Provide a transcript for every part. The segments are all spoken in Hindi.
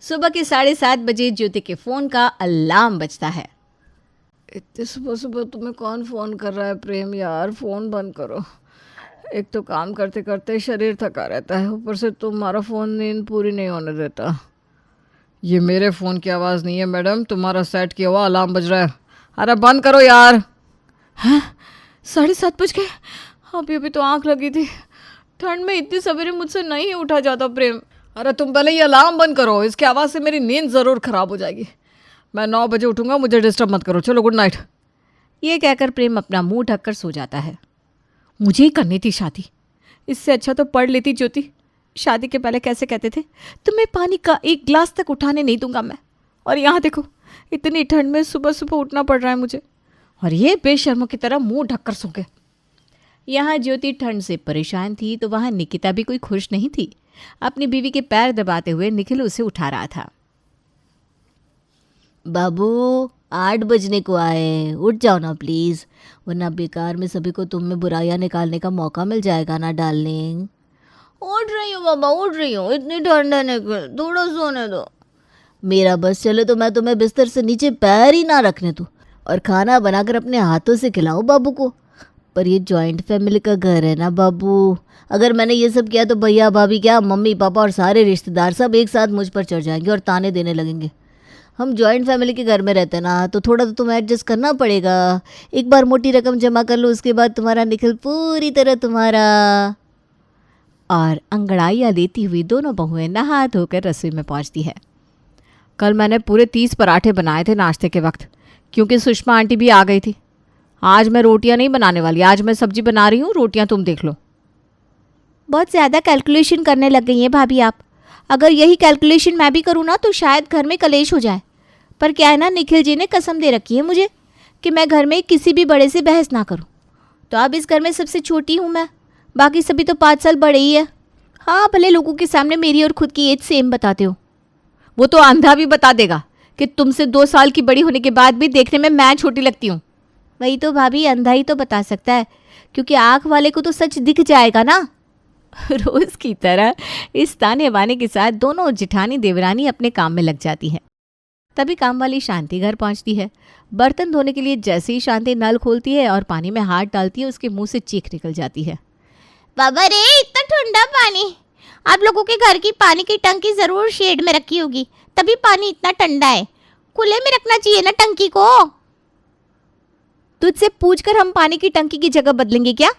सुबह के 7:30 बजे ज्योति के फ़ोन का अलार्म बजता है। इतने सुबह सुबह तुम्हें कौन फ़ोन कर रहा है प्रेम यार, फ़ोन बंद करो। एक तो काम करते करते शरीर थका रहता है, ऊपर से तुम्हारा फ़ोन नींद पूरी नहीं होने देता। ये मेरे फ़ोन की आवाज़ नहीं है मैडम, तुम्हारा सेट किया हुआ अलार्म बज रहा है। अरे बंद करो यार। हैं 7:30 बज गए? अभी अभी तो आँख लगी थी। ठंड में इतनी सवेरे मुझसे नहीं उठा जाता प्रेम। अरे तुम पहले ये अलार्म बंद करो, इसकी आवाज़ से मेरी नींद ज़रूर ख़राब हो जाएगी। मैं 9 बजे उठूँगा, मुझे डिस्टर्ब मत करो। चलो गुड नाइट। ये कहकर प्रेम अपना मुंह ढककर सो जाता है। मुझे ही करनी थी शादी, इससे अच्छा तो पढ़ लेती ज्योति। शादी के पहले कैसे कहते थे तुम्हें पानी का एक गिलास तक उठाने नहीं दूंगा मैं, और यहाँ देखो इतनी ठंड में सुबह सुबह उठना पड़ रहा है मुझे, और ये बेशर्मों की तरह मुंह ढककर सो गए। यहाँ ज्योति ठंड से परेशान थी तो वहाँ निकिता भी कोई खुश नहीं थी। अपनी बीवी के पैर दबाते हुए निखिल उसे उठा रहा था। बाबू 8 बजने को आए, उठ जाओ ना प्लीज़, वरना बेकार में सभी को तुम में बुराइयां निकालने का मौका मिल जाएगा ना डार्लिंग। उठ रही हूँ बाबा, उठ रही हूँ, इतनी ठंड है निकल, थोड़ा सोने दो। मेरा बस चले तो मैं तुम्हें बिस्तर से नीचे पैर ही ना रखने दूँ, और खाना बनाकर अपने हाथों से खिलाऊँ बाबू को। पर ये जॉइंट फैमिली का घर है ना बाबू, अगर मैंने ये सब किया तो भैया भाभी क्या, मम्मी पापा और सारे रिश्तेदार सब एक साथ मुझ पर चढ़ जाएंगे और ताने देने लगेंगे। हम जॉइंट फैमिली के घर में रहते हैं ना, तो थोड़ा तो तुम्हें एडजस्ट करना पड़ेगा। एक बार मोटी रकम जमा कर लो, उसके बाद तुम्हारा निखिल पूरी तरह तुम्हारा। और अंगड़ाइयाँ लेती हुई दोनों बहुएं नहा धोकर रसोई में पहुंचती है। कल मैंने पूरे 30 पराठे बनाए थे नाश्ते के वक्त, क्योंकि सुषमा आंटी भी आ गई थी। आज मैं रोटियां नहीं बनाने वाली, आज मैं सब्जी बना रही हूँ, रोटियां तुम देख लो। बहुत ज़्यादा कैलकुलेशन करने लग गई हैं भाभी आप। अगर यही कैलकुलेशन मैं भी करूँ ना तो शायद घर में कलेश हो जाए। पर क्या है ना, निखिल जी ने कसम दे रखी है मुझे कि मैं घर में किसी भी बड़े से बहस ना करूँ। तो अब इस घर में सबसे छोटी हूँ मैं, बाकी सभी तो 5 साल बड़े ही है। हाँ, भले लोगों के सामने मेरी और खुद की एज सेम बताते हो। वो तो अंधा भी बता देगा कि तुमसे 2 साल की बड़ी होने के बाद भी देखने में मैं छोटी लगती हूँ। वही तो भाभी, अंधा ही तो बता सकता है, क्योंकि आँख वाले को तो सच दिख जाएगा ना। रोज़ की तरह इस ताने बाने के साथ दोनों जिठानी देवरानी अपने काम में लग जाती हैं। तभी काम वाली शांति घर पहुंचती है। बर्तन धोने के लिए जैसे ही शांति नल खोलती है और पानी में हाथ डालती है, उसके मुंह से चीख निकल जाती है। बाबा रे, इतना ठंडा पानी! आप लोगों के घर की पानी की टंकी जरूर शेड में रखी होगी, तभी पानी इतना ठंडा है। खुले में रखना चाहिए ना टंकी को। तुझसे पूछकर हम पानी की टंकी की जगह बदलेंगे क्या?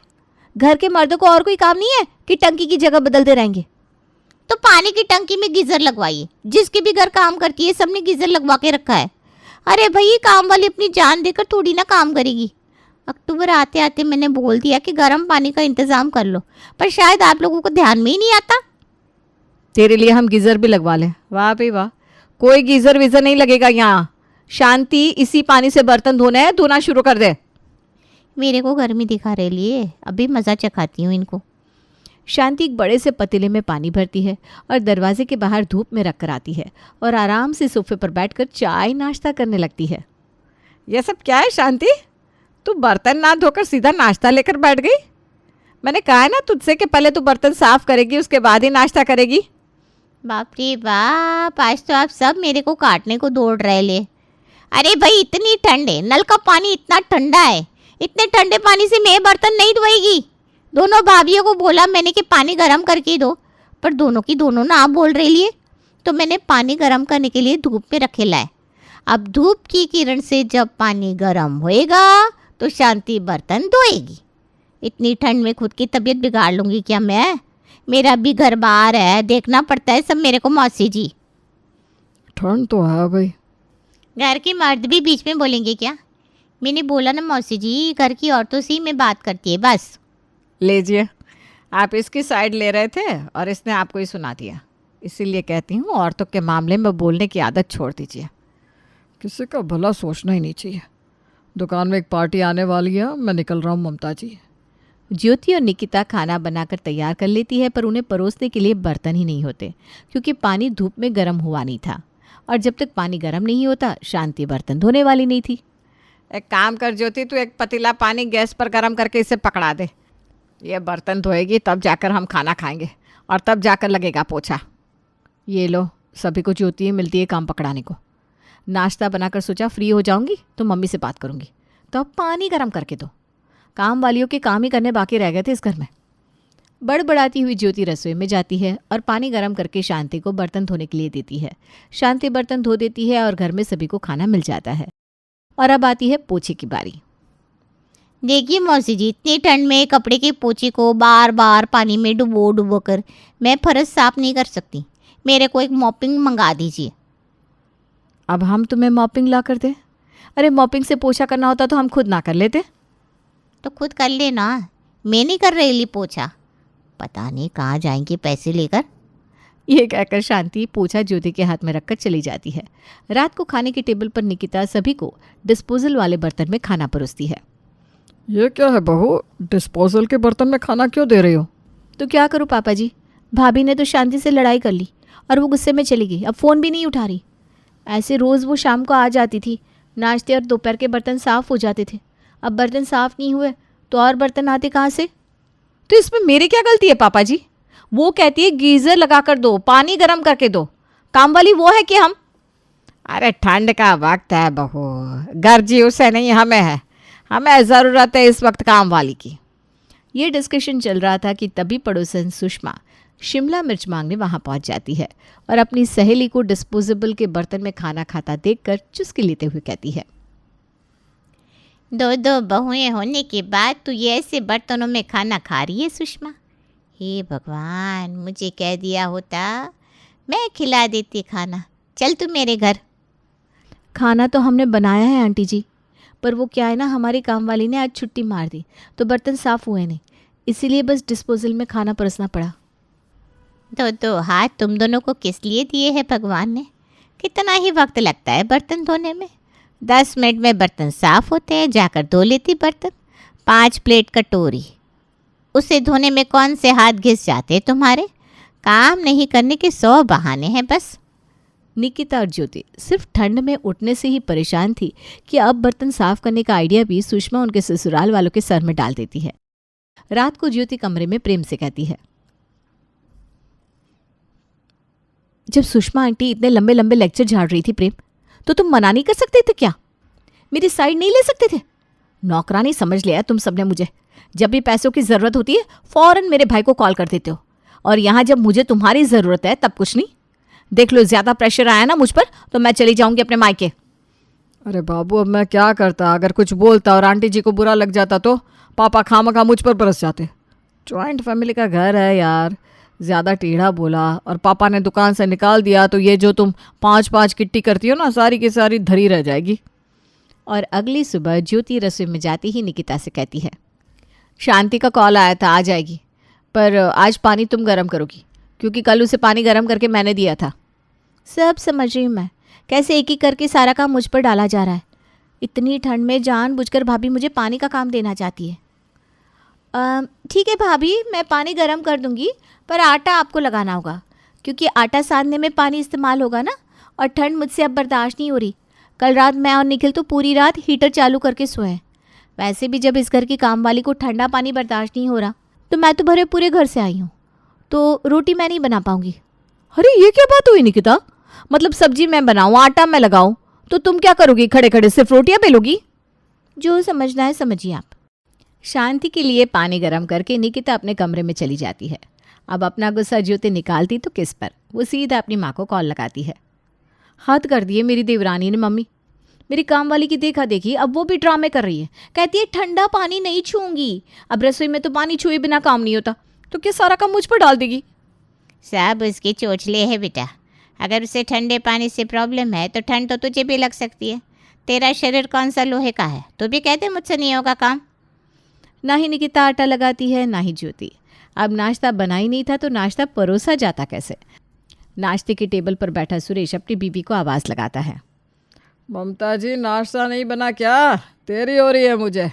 घर के मर्दों को और कोई काम नहीं है कि टंकी की जगह बदलते रहेंगे? तो पानी की टंकी में गीजर लगवाइए। जिसके भी घर काम करती है सबने गीजर लगवा के रखा है। अरे भाई, काम वाली अपनी जान देकर थोड़ी ना काम करेगी। अक्टूबर आते आते मैंने बोल दिया कि गर्म पानी का इंतजाम कर लो, पर शायद आप लोगों को ध्यान में ही नहीं आता। तेरे लिए हम गीजर भी लगवा लें? वाह भाई वाह, कोई गीजर वीजर नहीं लगेगा यहाँ। शांति, इसी पानी से बर्तन धोने हैं, धोना शुरू कर दे। मेरे को गर्मी दिखा रही है, अभी मज़ा चखाती हूँ इनको। शांति एक बड़े से पतीले में पानी भरती है और दरवाजे के बाहर धूप में रख कर आती है और आराम से सोफे पर बैठकर चाय नाश्ता करने लगती है। यह सब क्या है शांति? तू बर्तन ना धोकर सीधा नाश्ता लेकर बैठ गई? मैंने कहा है ना तुझसे कि पहले तू बर्तन साफ करेगी, उसके बाद ही नाश्ता करेगी। बाप रे बाप, आज तो आप सब मेरे को काटने को दौड़ रहे ले। अरे भाई, इतनी ठंड है, नल का पानी इतना ठंडा है, इतने ठंडे पानी से मैं बर्तन नहीं धोएगी। दोनों भाभियों को बोला मैंने कि पानी गर्म करके दो, पर दोनों की दोनों ना बोल रही लिए। तो मैंने पानी गर्म करने के लिए धूप में रखे लाए। अब धूप की किरण से जब पानी गर्म होएगा तो शांति बर्तन धोएगी। इतनी ठंड में खुद की तबीयत बिगाड़ लूँगी क्या मैं? मेरा भी घर बाहर है, देखना पड़ता है सब मेरे को। मौसी जी, ठंड तो है भाई। घर के मर्द भी बीच में बोलेंगे क्या? मैंने बोला ना मौसी जी, घर की औरतों से ही मैं बात करती है बस। लीजिए, आप इसकी साइड ले रहे थे और इसने आपको ही सुना दिया। इसीलिए कहती हूँ औरतों के मामले में बोलने की आदत छोड़ दीजिए। किसी का भला सोचना ही नहीं चाहिए। दुकान में एक पार्टी आने वाली है, मैं निकल रहा हूँ ममता जी। ज्योति और निकिता खाना बनाकर तैयार कर लेती है, पर उन्हें परोसने के लिए बर्तन ही नहीं होते, क्योंकि पानी धूप में गर्म हुआ नहीं था। और जब तक पानी गर्म नहीं होता, शांति बर्तन धोने वाली नहीं थी। एक काम कर ज्योति, तू एक पतीला पानी गैस पर गर्म करके इसे पकड़ा दे। ये बर्तन धोएगी तब जाकर हम खाना खाएंगे, और तब जाकर लगेगा पोछा। ये लो, सभी को ज्योति मिलती है काम पकड़ाने को। नाश्ता बनाकर सोचा फ्री हो जाऊंगी तो मम्मी से बात करूंगी, तो अब पानी गर्म करके दो। काम वालियों के काम ही करने बाकी रह गए थे इस घर में। बड़बड़ाती हुई ज्योति रसोई में जाती है और पानी गर्म करके शांति को बर्तन धोने के लिए देती है। शांति बर्तन धो देती है और घर में सभी को खाना मिल जाता है। और अब आती है पोछे की बारी। देखिए मौसी जी, इतनी ठंड में कपड़े के पोछे को बार बार पानी में डुबो कर मैं फर्श साफ नहीं कर सकती। मेरे को एक मॉपिंग मंगा दीजिए। अब हम तुम्हें मॉपिंग ला कर दें? अरे मॉपिंग से पोछा करना होता तो हम खुद ना कर लेते। तो खुद कर लेना, मैं नहीं कर रही पोछा। पता नहीं कहाँ जाएंगे पैसे लेकर। ये कहकर शांति पोछा ज्योति के हाथ में रखकर चली जाती है। रात को खाने की टेबल पर निकिता सभी को डिस्पोजल वाले बर्तन में खाना परोसती है। ये क्या है बहू, डिस्पोजल के बर्तन में खाना क्यों दे रही हो? तो क्या करूँ पापा जी, भाभी ने तो शांति से लड़ाई कर ली और वो गुस्से में चली गई। अब फ़ोन भी नहीं उठा रही। ऐसे रोज़ वो शाम को आ जाती थी, नाश्ते और दोपहर के बर्तन साफ़ हो जाते थे। अब बर्तन साफ़ नहीं हुए तो और बर्तन आते कहाँ से? तो इसमें मेरी क्या गलती है पापा जी? वो कहती है गीज़र लगा कर दो, पानी गर्म करके दो। काम वाली वो है कि हम? अरे ठंड का वक्त है बहू, गर्जी उसे नहीं हमें है। हमें ज़रूरत है इस वक्त काम वाली की। ये डिस्कशन चल रहा था कि तभी पड़ोसन सुषमा शिमला मिर्च मांगने वहाँ पहुँच जाती है और अपनी सहेली को डिस्पोजेबल के बर्तन में खाना खाता देखकर चुस्की लेते हुए कहती है, दो दो बहुएं होने के बाद तू ये ऐसे बर्तनों में खाना खा रही है सुषमा। हे भगवान, मुझे कह दिया होता, मैं खिला देती खाना। चल तू मेरे घर। खाना तो हमने बनाया है आंटी जी, पर वो क्या है ना, हमारी काम वाली ने आज छुट्टी मार दी तो बर्तन साफ़ हुए नहीं, इसीलिए बस डिस्पोजल में खाना परोसना पड़ा। दो हाथ तुम दोनों को किस लिए दिए हैं भगवान ने? कितना ही वक्त लगता है बर्तन धोने में। 10 मिनट में बर्तन साफ होते हैं, जाकर धो लेती बर्तन। 5 प्लेट कटोरी, उसे धोने में कौन से हाथ घिस जाते तुम्हारे? काम नहीं करने के 100 बहाने हैं बस। निकिता और ज्योति सिर्फ ठंड में उठने से ही परेशान थी कि अब बर्तन साफ करने का आइडिया भी सुषमा उनके ससुराल वालों के सर में डाल देती है। रात को ज्योति कमरे में प्रेम से कहती है, जब सुषमा आंटी इतने लंबे लंबे लेक्चर झाड़ रही थी प्रेम, तो तुम मना नहीं कर सकते थे क्या? मेरी साइड नहीं ले सकते थे? नौकरानी समझ लिया तुम सबने मुझे। जब भी पैसों की ज़रूरत होती है फ़ौरन मेरे भाई को कॉल कर देते हो, और यहाँ जब मुझे तुम्हारी ज़रूरत है तब कुछ नहीं। देख लो, ज़्यादा प्रेशर आया ना मुझ पर तो मैं चली जाऊंगी अपने मायके। अरे बाबू, अब मैं क्या करता? अगर कुछ बोलता और आंटी जी को बुरा लग जाता तो पापा खामखा मुझ पर बरस जाते। जॉइंट फैमिली का घर है यार, ज़्यादा टेढ़ा बोला और पापा ने दुकान से निकाल दिया तो ये जो तुम 5-5 किट्टी करती हो ना, सारी की सारी धरी रह जाएगी। और अगली सुबह ज्योति रसोई में जाती ही निकिता से कहती है, शांति का कॉल आया था, आ जाएगी, पर आज पानी तुम गर्म करोगी क्योंकि कल उसे पानी गर्म करके मैंने दिया था। सब समझ रही हूँ मैं, कैसे एक एक करके सारा काम मुझ पर डाला जा रहा है। इतनी ठंड में जानबूझकर भाभी मुझे पानी का काम देना चाहती है। ठीक है भाभी, मैं पानी गर्म कर दूंगी, पर आटा आपको लगाना होगा क्योंकि आटा सानने में पानी इस्तेमाल होगा ना, और ठंड मुझसे अब बर्दाश्त नहीं हो रही। कल रात मैं और निखिल तो पूरी रात हीटर चालू करके सोए। वैसे भी जब इस घर की काम वाली को ठंडा पानी बर्दाश्त नहीं हो रहा तो मैं तो भरे पूरे घर से आई हूँ, तो रोटी मैं नहीं बना पाऊँगी। अरे ये क्या बात हुई निकिता? मतलब सब्जी मैं बनाऊँ, आटा मैं लगाऊँ, तो तुम क्या करोगी? खड़े खड़े सिर्फ रोटियाँ बेलोगी? जो समझना है समझिए आप। शांति के लिए पानी गर्म करके निकिता अपने कमरे में चली जाती है। अब अपना गुस्सा ज्योति निकालती तो किस पर, वो सीधा अपनी माँ को कॉल लगाती है। हद कर दिए मेरी देवरानी ने मम्मी, मेरी काम वाली की देखा देखी अब वो भी ड्रामे कर रही है। कहती है ठंडा पानी नहीं छूऊंगी। अब रसोई में तो पानी छुए बिना काम नहीं होता, तो क्या सारा काम मुझ पर डाल देगी? सब उसके चोचले है बेटा। अगर उसे ठंडे पानी से प्रॉब्लम है तो ठंड तो तुझे भी लग सकती है। तेरा शरीर कौन सा लोहे का है? तो भी कहते मुझसे नहीं होगा काम। ना ही निकिता आटा लगाती है ना ही ज्योति। अब नाश्ता बना ही नहीं था तो नाश्ता परोसा जाता कैसे? नाश्ते की टेबल पर बैठा सुरेश अपनी बीबी को आवाज़ लगाता है, ममता जी नाश्ता नहीं बना क्या? तेरी हो रही है मुझे।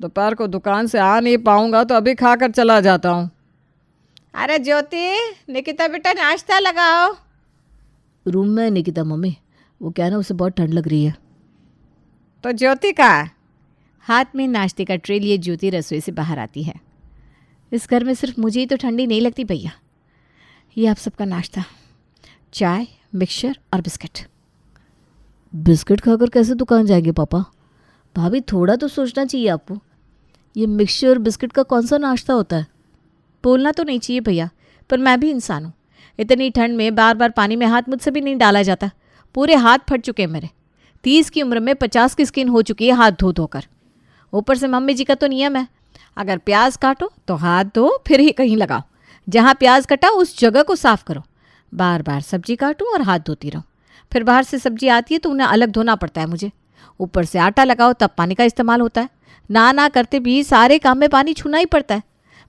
दोपहर को दुकान से आ नहीं पाऊंगा तो अभी खाकर चला जाता हूँ। अरे ज्योति, निकिता बेटा नाश्ता लगाओ। रूम में निकिता मम्मी, वो क्या ना, उसे बहुत ठंड लग रही है। तो ज्योति का हाथ में नाश्ते का ट्रे लिए ज्योति रसोई से बाहर आती है। इस घर में सिर्फ मुझे ही तो ठंडी नहीं लगती भैया। ये आप सबका नाश्ता, चाय मिक्सचर और बिस्किट। बिस्किट खाकर कैसे दुकान जाएंगे पापा? भाभी थोड़ा तो सोचना चाहिए आपको। ये मिक्सचर और बिस्किट का कौन सा नाश्ता होता है? बोलना तो नहीं चाहिए भैया, पर मैं भी इंसान हूँ। इतनी ठंड में बार बार पानी में हाथ मुझसे भी नहीं डाला जाता। पूरे हाथ फट चुके हैं मेरे। 30 की उम्र में 50 की स्किन हो चुकी है हाथ धो धोकर। ऊपर से मम्मी जी का तो नियम है, अगर प्याज काटो तो हाथ धो फिर ही कहीं लगाओ। जहाँ प्याज कटा उस जगह को साफ करो। बार बार सब्जी काटो और हाथ धोती रहो। फिर बाहर से सब्जी आती है तो उन्हें अलग धोना पड़ता है मुझे। ऊपर से आटा लगाओ तब पानी का इस्तेमाल होता है। ना करते भी सारे काम में पानी छूना ही पड़ता है।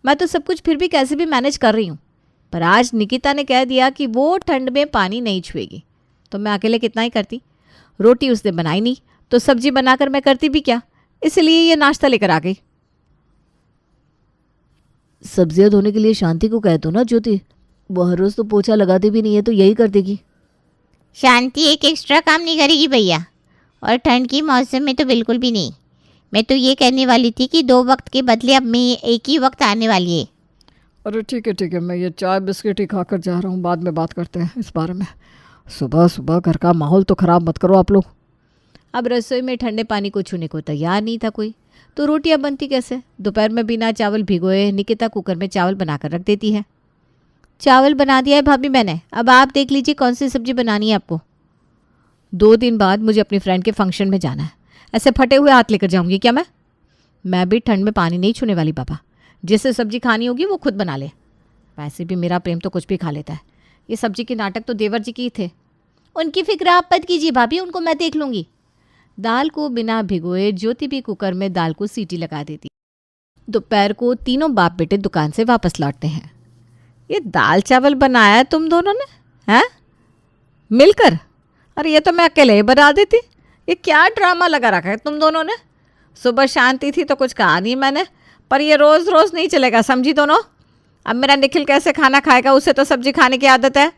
मैं तो सब कुछ फिर भी कैसे भी मैनेज कर रही हूँ, पर आज निकिता ने कह दिया कि वो ठंड में पानी नहीं छुएगी, तो मैं अकेले कितना ही करती। रोटी उसने बनाई नहीं तो सब्जी बनाकर मैं करती भी क्या, इसलिए ये नाश्ता लेकर आ गई। सब्जियां धोने के लिए शांति को कह दो ना ज्योति, वो हर रोज तो पोछा लगाती भी नहीं है तो यही कर देगी। शांति एक एक्स्ट्रा काम नहीं करेगी भैया, और ठंड की मौसम में तो बिल्कुल भी नहीं। मैं तो ये कहने वाली थी कि 2 वक्त के बदले अब में एक ही वक्त आने वाली है। अरे ठीक है, मैं ये चाय बिस्किट ही खाकर जा रहा हूँ, बाद में बात करते हैं इस बारे में। सुबह सुबह घर का माहौल तो ख़राब मत करो आप लोग। अब रसोई में ठंडे पानी को छूने को तैयार नहीं था कोई, तो रोटियां बनती कैसे। दोपहर में बिना चावल भिगोए निकिता कुकर में चावल बनाकर रख देती है। चावल बना दिया है भाभी मैंने, अब आप देख लीजिए कौन सी सब्जी बनानी है आपको। 2 दिन बाद मुझे अपनी फ्रेंड के फंक्शन में जाना है। ऐसे फटे हुए हाथ लेकर जाऊंगी क्या मैं भी ठंड में पानी नहीं छूने वाली बाबा। जिसे सब्जी खानी होगी वो खुद बना ले। वैसे भी मेरा प्रेम तो कुछ भी खा लेता है। ये सब्जी के नाटक तो देवर जी की ही थे। उनकी फिक्र आप मत कीजिए भाभी, उनको मैं देख लूंगी। दाल को बिना भिगोए ज्योति भी कुकर में दाल को सीटी लगा देती। दोपहर को तीनों बाप बेटे दुकान से वापस लौटते हैं। ये दाल चावल बनाया है तुम दोनों ने, हैं मिलकर? अरे ये तो मैं अकेले ही बना देती। ये क्या ड्रामा लगा रखा है तुम दोनों ने। सुबह शांति थी तो कुछ कहा नहीं मैंने, पर ये रोज़ रोज़ नहीं चलेगा, समझी दोनों। अब मेरा निखिल कैसे खाना खाएगा, उसे तो सब्जी खाने की आदत है।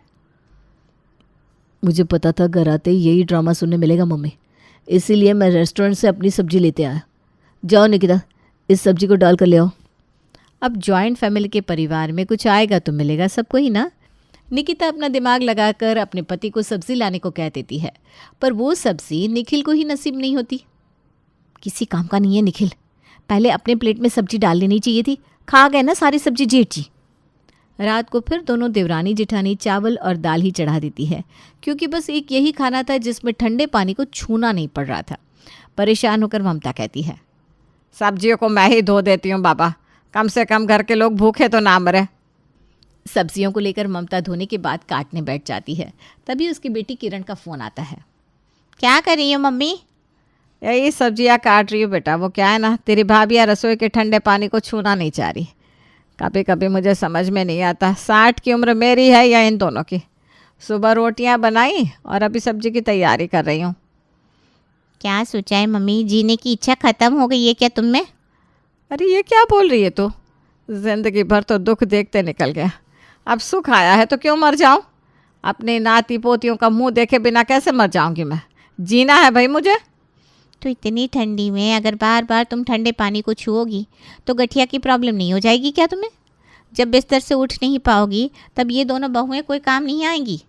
मुझे पता था घर आते ही यही ड्रामा सुनने मिलेगा मम्मी, इसीलिए मैं रेस्टोरेंट से अपनी सब्जी लेते आया। जाओ निकिता, इस सब्जी को डाल कर ले आओ। अब जॉइंट फैमिली के परिवार में कुछ आएगा तो मिलेगा सबको ही ना। निकिता अपना दिमाग लगाकर अपने पति को सब्जी लाने को कह देती है, पर वो सब्जी निखिल को ही नसीब नहीं होती। किसी काम का नहीं है निखिल, पहले अपने प्लेट में सब्जी डाल लेनी चाहिए थी। खा गए ना सारी सब्जी जेठ जी। रात को फिर दोनों देवरानी जेठानी चावल और दाल ही चढ़ा देती है, क्योंकि बस एक यही खाना था जिसमें ठंडे पानी को छूना नहीं पड़ रहा था। परेशान होकर ममता कहती है, सब्जियों को मैं ही धो देती हूँ बाबा, कम से कम घर के लोग भूखे तो ना मरे। सब्जियों को लेकर ममता धोने के बाद काटने बैठ जाती है। तभी उसकी बेटी किरण का फ़ोन आता है। क्या कर रही हो मम्मी? यही सब्जियाँ काट रही हूँ बेटा। वो क्या है ना, तेरी भाभी रसोई के ठंडे पानी को छूना नहीं चाह रही। कभी कभी मुझे समझ में नहीं आता 60 की उम्र मेरी है या इन दोनों की। सुबह रोटियां बनाई और अभी सब्जी की तैयारी कर रही हूँ। क्या सोचा है मम्मी, जीने की इच्छा ख़त्म हो गई है क्या तुम में? अरे ये क्या बोल रही है तू? जिंदगी भर तो दुख देखते निकल गया, अब सुख आया है तो क्यों मर जाऊँ? अपने नाती पोतियों का मुंह देखे बिना कैसे मर जाऊँगी मैं? जीना है भाई मुझे। तो इतनी ठंडी में अगर बार बार तुम ठंडे पानी को छुओगी तो गठिया की प्रॉब्लम नहीं हो जाएगी क्या तुम्हें? जब बिस्तर से उठ नहीं पाओगी तब ये दोनों बहुएं कोई काम नहीं आएंगी।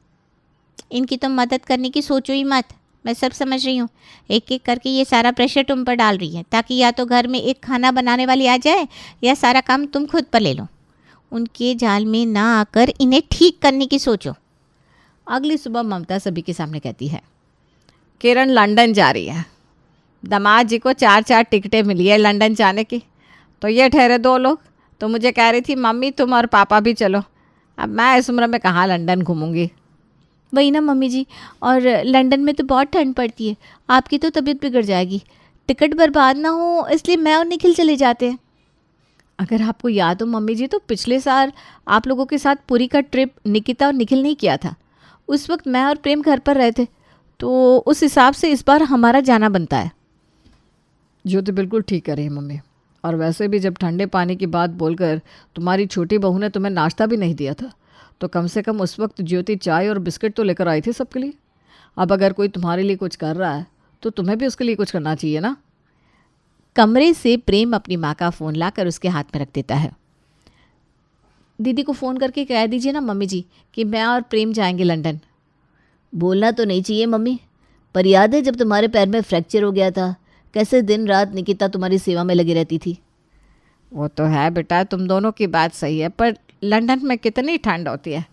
इनकी तो मदद करने की सोचो ही मत। मैं सब समझ रही हूँ, एक एक करके ये सारा प्रेशर तुम पर डाल रही है, ताकि या तो घर में एक खाना बनाने वाली आ जाए या सारा काम तुम खुद पर ले लो। उनके जाल में ना आकर इन्हें ठीक करने की सोचो। अगली सुबह ममता सभी के सामने कहती है, किरण लंदन जा रही है। दामाद जी को 4 टिकटें मिली है लंदन जाने की, तो ये ठहरे 2 लोग। तो मुझे कह रही थी मम्मी तुम और पापा भी चलो। अब मैं इस उम्र में कहाँ लंदन घूमूंगी। वही ना मम्मी जी, और लंदन में तो बहुत ठंड पड़ती है, आपकी तो तबीयत बिगड़ जाएगी। टिकट बर्बाद ना हो इसलिए मैं और निखिल चले जाते हैं। अगर आपको याद हो मम्मी जी, तो पिछले साल आप लोगों के साथ पुरी का ट्रिप निकिता और निखिल ने किया था। उस वक्त मैं और प्रेम घर पर रहे थे, तो उस हिसाब से इस बार हमारा जाना बनता है। ज्योति बिल्कुल ठीक कर रही है मम्मी। और वैसे भी जब ठंडे पानी की बात बोलकर तुम्हारी छोटी बहू ने तुम्हें नाश्ता भी नहीं दिया था, तो कम से कम उस वक्त ज्योति चाय और बिस्किट तो लेकर आई थी सबके लिए। अब अगर कोई तुम्हारे लिए कुछ कर रहा है तो तुम्हें भी उसके लिए कुछ करना चाहिए ना। कमरे से प्रेम अपनी माँ का फ़ोन लाकर उसके हाथ में रख देता है। दीदी को फ़ोन करके कह दीजिए ना मम्मी जी कि मैं और प्रेम जाएंगे लंदन। बोलना तो नहीं चाहिए मम्मी, पर याद है जब तुम्हारे पैर में फ्रैक्चर हो गया था, कैसे दिन रात निकिता तुम्हारी सेवा में लगी रहती थी। वो तो है बेटा, तुम दोनों की बात सही है, पर लंदन में कितनी ठंड होती है।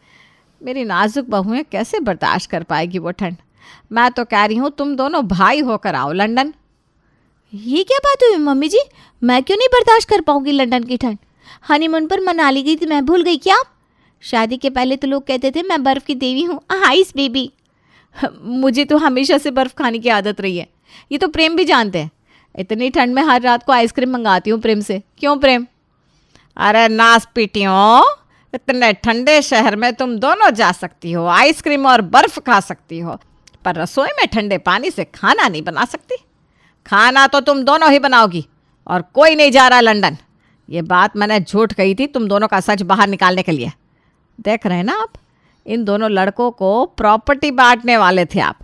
मेरी नाजुक बहुएं कैसे बर्दाश्त कर पाएगी वो ठंड। मैं तो कह रही हूँ तुम दोनों भाई होकर आओ लंदन। ये क्या बात हुई मम्मी जी, मैं क्यों नहीं बर्दाश्त कर पाऊंगी लंदन की ठंड। हनीमून पर मनाली गई थी, मैं भूल गई क्या। शादी के पहले तो लोग कहते थे मैं बर्फ़ की देवी हूँ, आइस बेबी। मुझे तो हमेशा से बर्फ़ खाने की आदत रही है, ये तो प्रेम भी जानते हैं। इतनी ठंड में हर रात को आइसक्रीम मंगाती हूँ प्रेम से। क्यों प्रेम? अरे नास पीटियों, इतने ठंडे शहर में तुम दोनों जा सकती हो, आइसक्रीम और बर्फ़ खा सकती हो, पर रसोई में ठंडे पानी से खाना नहीं बना सकती। खाना तो तुम दोनों ही बनाओगी और कोई नहीं जा रहा लंदन। ये बात मैंने झूठ कही थी तुम दोनों का सच बाहर निकालने के लिए। देख रहे हैं ना आप, इन दोनों लड़कों को प्रॉपर्टी बांटने वाले थे आप।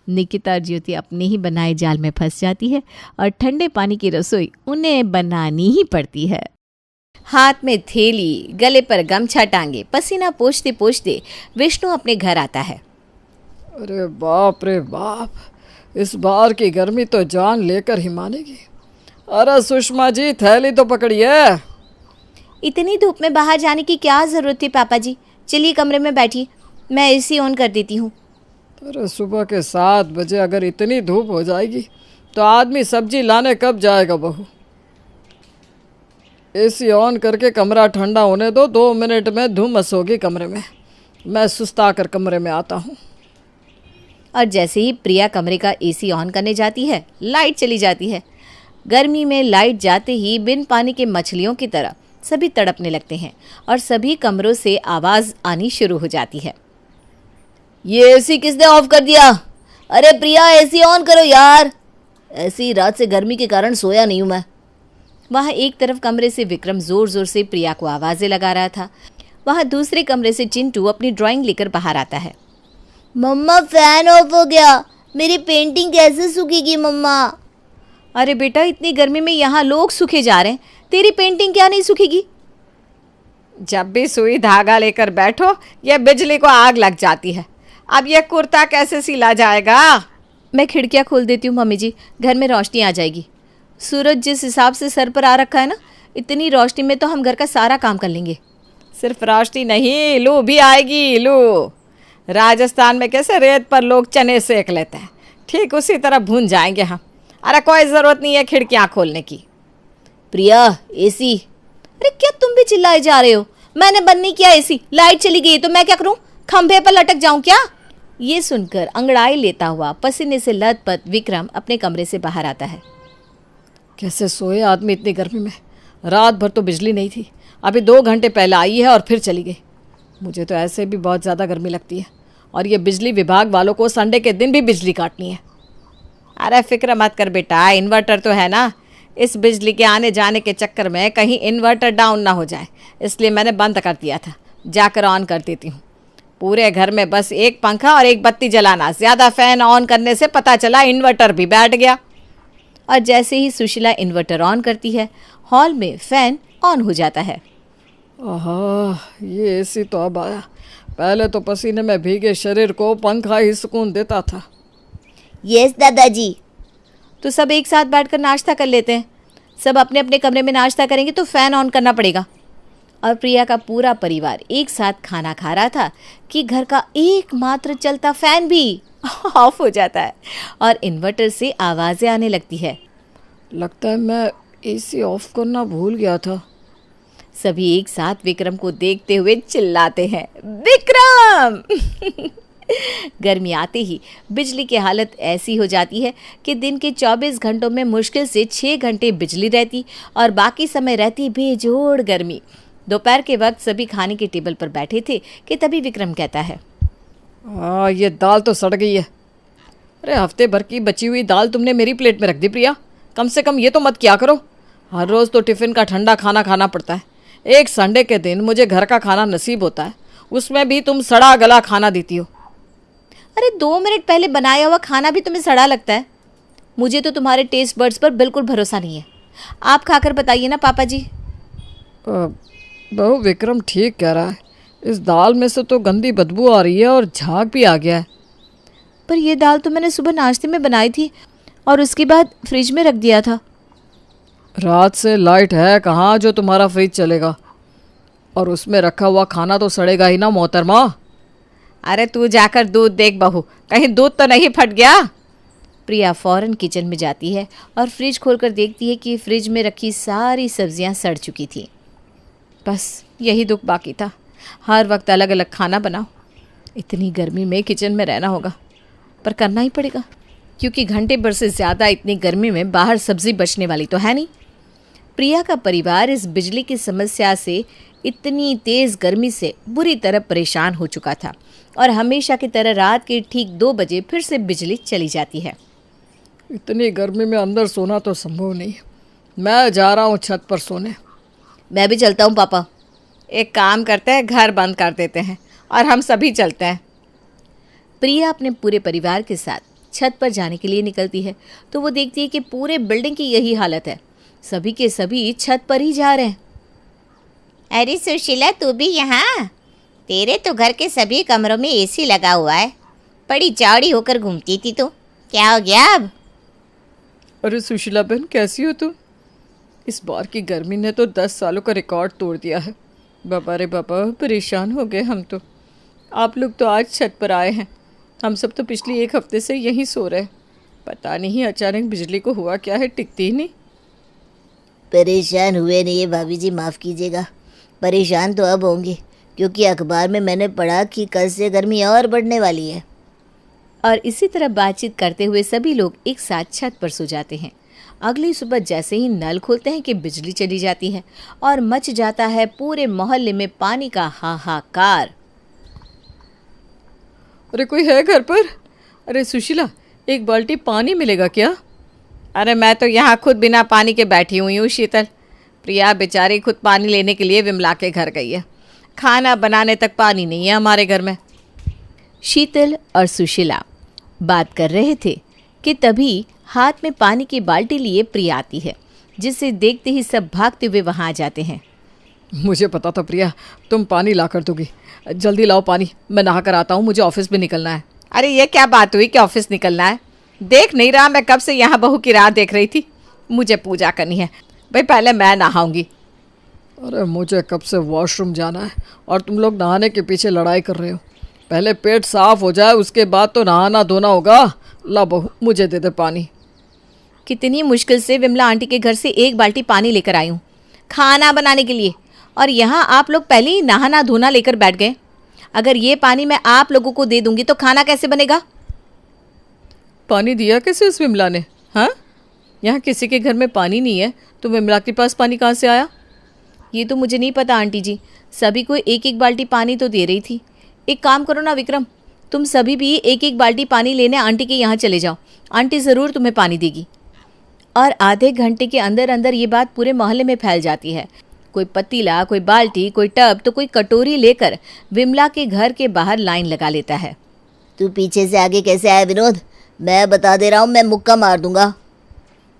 निकिता और ज्योति अपने ही बनाए जाल में फंस जाती है और ठंडे पानी की रसोई उन्हें बनानी ही पड़ती है। हाथ में थैली, गले पर गमछा टांगे, पसीना पोंछते पोंछते विष्णु अपने घर आता है। अरे बाप रे बाप, इस बार की गर्मी तो जान लेकर ही मानेगी। अरे सुषमा जी, थैली तो पकड़िए। इतनी धूप में बाहर जाने की क्या ज़रूरत थी पापा जी, चलिए कमरे में बैठिए, मैं एसी ऑन कर देती हूँ। अरे सुबह के 7 बजे अगर इतनी धूप हो जाएगी तो आदमी सब्जी लाने कब जाएगा बहू। एसी ऑन करके कमरा ठंडा होने दो, 2 मिनट में धुम्मस होगी कमरे में। मैं सुस्ता कर कमरे में आता हूँ। और जैसे ही प्रिया कमरे का एसी ऑन करने जाती है, लाइट चली जाती है। गर्मी में लाइट जाते ही बिन पानी के मछलियों की तरह सभी तड़पने लगते हैं और सभी कमरों से आवाज़ आनी शुरू हो जाती है। ये एसी किसने ऑफ कर दिया? अरे प्रिया, एसी ऑन करो यार। ऐसी रात से गर्मी के कारण सोया नहीं हूँ मैं। वहाँ एक तरफ कमरे से विक्रम ज़ोर ज़ोर से प्रिया को आवाज़ें लगा रहा था, वहाँ दूसरे कमरे से चिंटू अपनी ड्राइंग लेकर बाहर आता है। मम्मा फैन ऑफ हो गया, मेरी पेंटिंग कैसे सूखेगी मम्मा? अरे बेटा, इतनी गर्मी में यहाँ लोग सूखे जा रहे हैं, तेरी पेंटिंग क्या नहीं सूखेगी? जब भी सुई धागा लेकर बैठो ये बिजली को आग लग जाती है। अब ये कुर्ता कैसे सिला जाएगा? मैं खिड़कियाँ खोल देती हूँ मम्मी जी, घर में रोशनी आ जाएगी। सूरज जिस हिसाब से सर पर आ रखा है ना, इतनी रोशनी में तो हम घर का सारा काम कर लेंगे। सिर्फ रोशनी नहीं, लू भी आएगी। लू राजस्थान में कैसे रेत पर लोग चने सेक लेते हैं, ठीक उसी तरह भून जाएंगे हम। अरे कोई ज़रूरत नहीं है खिड़कियाँ खोलने की। प्रिया, एसी। अरे क्या तुम भी चिल्लाए जा रहे हो? मैंने बंद नहीं किया एसी, लाइट चली गई तो मैं क्या करूँ? खंभे पर लटक जाऊँ क्या? ये सुनकर अंगड़ाई लेता हुआ पसीने से लथपथ विक्रम अपने कमरे से बाहर आता है। कैसे सोए आदमी इतनी गर्मी में? रात भर तो बिजली नहीं थी, अभी 2 घंटे पहले आई है और फिर चली गई। मुझे तो ऐसे भी बहुत ज़्यादा गर्मी लगती है और ये बिजली विभाग वालों को संडे के दिन भी बिजली काटनी है। अरे फिक्र मत कर बेटा, इन्वर्टर तो है ना। इस बिजली के आने जाने के चक्कर में कहीं इन्वर्टर डाउन ना हो जाए, इसलिए मैंने बंद कर दिया था। जाकर ऑन कर देती हूँ। पूरे घर में बस एक पंखा और एक बत्ती जलाना, ज़्यादा फ़ैन ऑन करने से पता चला इन्वर्टर भी बैठ गया। और जैसे ही सुशीला इन्वर्टर ऑन करती है, हॉल में फ़ैन ऑन हो जाता है। आहा, ये एसी तो अब आया। पहले तो पसीने में भीगे शरीर को पंखा ही सुकून देता था। यस दादाजी। तो सब एक साथ बैठकर नाश्ता कर लेते हैं। सब अपने अपने कमरे में नाश्ता करेंगे तो फ़ैन ऑन करना पड़ेगा। और प्रिया का पूरा परिवार एक साथ खाना खा रहा था कि घर का एकमात्र चलता फ़ैन भी ऑफ हो जाता है और इन्वर्टर से आवाज़ें आने लगती है। लगता है मैं एसी ऑफ करना भूल गया था। सभी एक साथ विक्रम को देखते हुए चिल्लाते हैं, विक्रम! गर्मी आते ही बिजली की हालत ऐसी हो जाती है कि दिन के 24 घंटों में मुश्किल से 6 घंटे बिजली रहती और बाकी समय रहती बेजोड़ गर्मी। दोपहर के वक्त सभी खाने के टेबल पर बैठे थे कि तभी विक्रम कहता है, ये दाल तो सड़ गई है। अरे हफ्ते भर की बची हुई दाल तुमने मेरी प्लेट में रख दी प्रिया। कम से कम ये तो मत किया करो। हर रोज़ तो टिफ़िन का ठंडा खाना खाना पड़ता है। एक संडे के दिन मुझे घर का खाना नसीब होता है, उसमें भी तुम सड़ा गला खाना देती हो। अरे 2 मिनट पहले बनाया हुआ खाना भी तुम्हें सड़ा लगता है? मुझे तो तुम्हारे टेस्ट बर्ड्स पर बिल्कुल भरोसा नहीं है। आप खाकर बताइए ना पापा जी। बहू, विक्रम ठीक कह रहा है। इस दाल में से तो गंदी बदबू आ रही है और झाग भी आ गया है। पर ये दाल तो मैंने सुबह नाश्ते में बनाई थी और उसके बाद फ्रिज में रख दिया था। रात से लाइट है कहाँ जो तुम्हारा फ्रिज चलेगा? और उसमें रखा हुआ खाना तो सड़ेगा ही ना मोहतरमा। अरे तू जाकर दूध देख बहू, कहीं दूध तो नहीं फट गया। प्रिया फौरन किचन में जाती है और फ्रिज खोलकर देखती है कि फ्रिज में रखी सारी सब्जियां सड़ चुकी थी। बस यही दुख बाकी था, हर वक्त अलग अलग खाना बनाओ। इतनी गर्मी में किचन में रहना होगा, पर करना ही पड़ेगा क्योंकि घंटे भर से ज़्यादा इतनी गर्मी में बाहर सब्जी बचने वाली तो है नहीं। प्रिया का परिवार इस बिजली की समस्या से, इतनी तेज़ गर्मी से बुरी तरह परेशान हो चुका था और हमेशा की तरह रात के ठीक 2 बजे फिर से बिजली चली जाती है। इतनी गर्मी में अंदर सोना तो संभव नहीं। मैं जा रहा हूँ छत पर सोने। मैं भी चलता हूँ पापा। एक काम करते हैं, घर बंद कर देते हैं और हम सभी चलते हैं। प्रिया अपने पूरे परिवार के साथ छत पर जाने के लिए निकलती है तो वो देखती है कि पूरे बिल्डिंग की यही हालत है, सभी के सभी छत पर ही जा रहे हैं। अरे सुशीला, तू भी यहाँ? तेरे तो घर के सभी कमरों में एसी लगा हुआ है। बड़ी चौड़ी होकर घूमती थी तू, क्या हो गया अब? अरे सुशीला बहन, कैसी हो तुम? इस बार की गर्मी ने तो 10 सालों का रिकॉर्ड तोड़ दिया है। बाबा रे बाबा, परेशान हो गए हम तो। आप लोग तो आज छत पर आए हैं, हम सब तो पिछली 1 हफ्ते से यहीं सो रहे। पता नहीं अचानक बिजली को हुआ क्या है, टिकती ही नहीं। परेशान हुए नहीं है भाभी जी, माफ़ कीजिएगा। परेशान तो अब होंगे क्योंकि अखबार में मैंने पढ़ा कि कल से गर्मी और बढ़ने वाली है। और इसी तरह बातचीत करते हुए सभी लोग एक साथ छत पर सो जाते हैं। अगली सुबह जैसे ही नल खोलते हैं कि बिजली चली जाती है और मच जाता है पूरे मोहल्ले में पानी का हाहाकार। अरे कोई है घर पर? अरे सुशीला, एक बाल्टी पानी मिलेगा क्या? अरे मैं तो यहाँ खुद बिना पानी के बैठी हुई हूँ शीतल। प्रिया बेचारी खुद पानी लेने के लिए विमला के घर गई है। खाना बनाने तक पानी नहीं है हमारे घर में। शीतल और सुशीला बात कर रहे थे कि तभी हाथ में पानी की बाल्टी लिए प्रिया आती है, जिसे देखते ही सब भागते हुए वहाँ आ जाते हैं। मुझे पता था प्रिया तुम पानी ला कर दोगी। जल्दी लाओ पानी, मैं नहा कर आता हूँ, मुझे ऑफिस भी निकलना है। अरे ये क्या बात हुई कि ऑफिस निकलना है? देख नहीं रहा मैं कब से यहाँ बहू की राह देख रही थी। मुझे पूजा करनी है भाई, पहले मैं नहाऊंगी। अरे मुझे कब से वॉशरूम जाना है और तुम लोग नहाने के पीछे लड़ाई कर रहे हो। पहले पेट साफ हो जाए, उसके बाद तो नहाना धोना होगा। ला बहू, मुझे दे दे पानी। कितनी मुश्किल से विमला आंटी के घर से 1 बाल्टी पानी लेकर आई हूँ खाना बनाने के लिए, और यहाँ आप लोग पहले ही नहाना धोना लेकर बैठ गए। अगर ये पानी मैं आप लोगों को दे दूंगी तो खाना कैसे बनेगा? पानी दिया कैसे उस विमला ने? हाँ, यहाँ किसी के घर में पानी नहीं है तो विमला के पास पानी कहाँ से आया? ये तो मुझे नहीं पता आंटी जी, सभी को 1-1 बाल्टी पानी तो दे रही थी। एक काम करो ना विक्रम, तुम सभी भी 1-1 बाल्टी पानी लेने आंटी के यहाँ चले जाओ, आंटी ज़रूर तुम्हें पानी देगी। और आधे घंटे के अंदर अंदर ये बात पूरे मोहल्ले में फैल जाती है। कोई पतीला, कोई बाल्टी, कोई टब तो कोई कटोरी लेकर विमला के घर के बाहर लाइन लगा लेता है। तू पीछे से आगे कैसे आया विनोद? मैं बता दे रहा हूँ, मैं मुक्का मार दूंगा।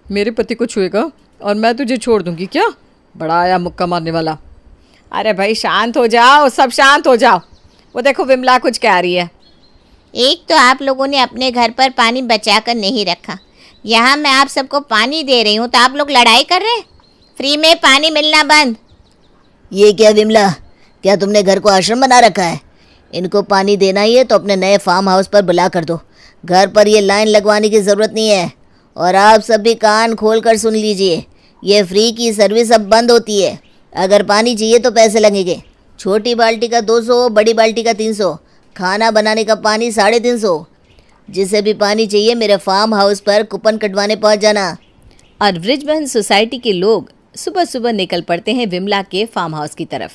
मेरे पति को छुएगा और मैं तुझे छोड़ दूंगी क्या? बड़ा आया मुक्का मारने वाला। अरे भाई शांत हो जाओ, सब शांत हो जाओ। वो देखो विमला कुछ कह रही है। एक तो आप लोगों ने अपने घर पर पानी बचा कर नहीं रखा, यहाँ मैं आप सबको पानी दे रही हूँ तो आप लोग लड़ाई कर रहे हैं। फ्री में पानी मिलना बंद। ये क्या विमला, क्या तुमने घर को आश्रम बना रखा है? इनको पानी देना ही है तो अपने नए फार्म हाउस पर बुला कर दो। घर पर ये लाइन लगवाने की ज़रूरत नहीं है। और आप सब भी कान खोल कर सुन लीजिए, ये फ्री की सर्विस अब बंद होती है। अगर पानी चाहिए तो पैसे लगेंगे। छोटी बाल्टी का 200, बड़ी बाल्टी का 300, खाना बनाने का पानी 350। जिसे भी पानी चाहिए मेरे फार्म हाउस पर कूपन कटवाने पहुंच जाना। और ब्रिजबहन सोसाइटी के लोग सुबह सुबह निकल पड़ते हैं विमला के फार्म हाउस की तरफ।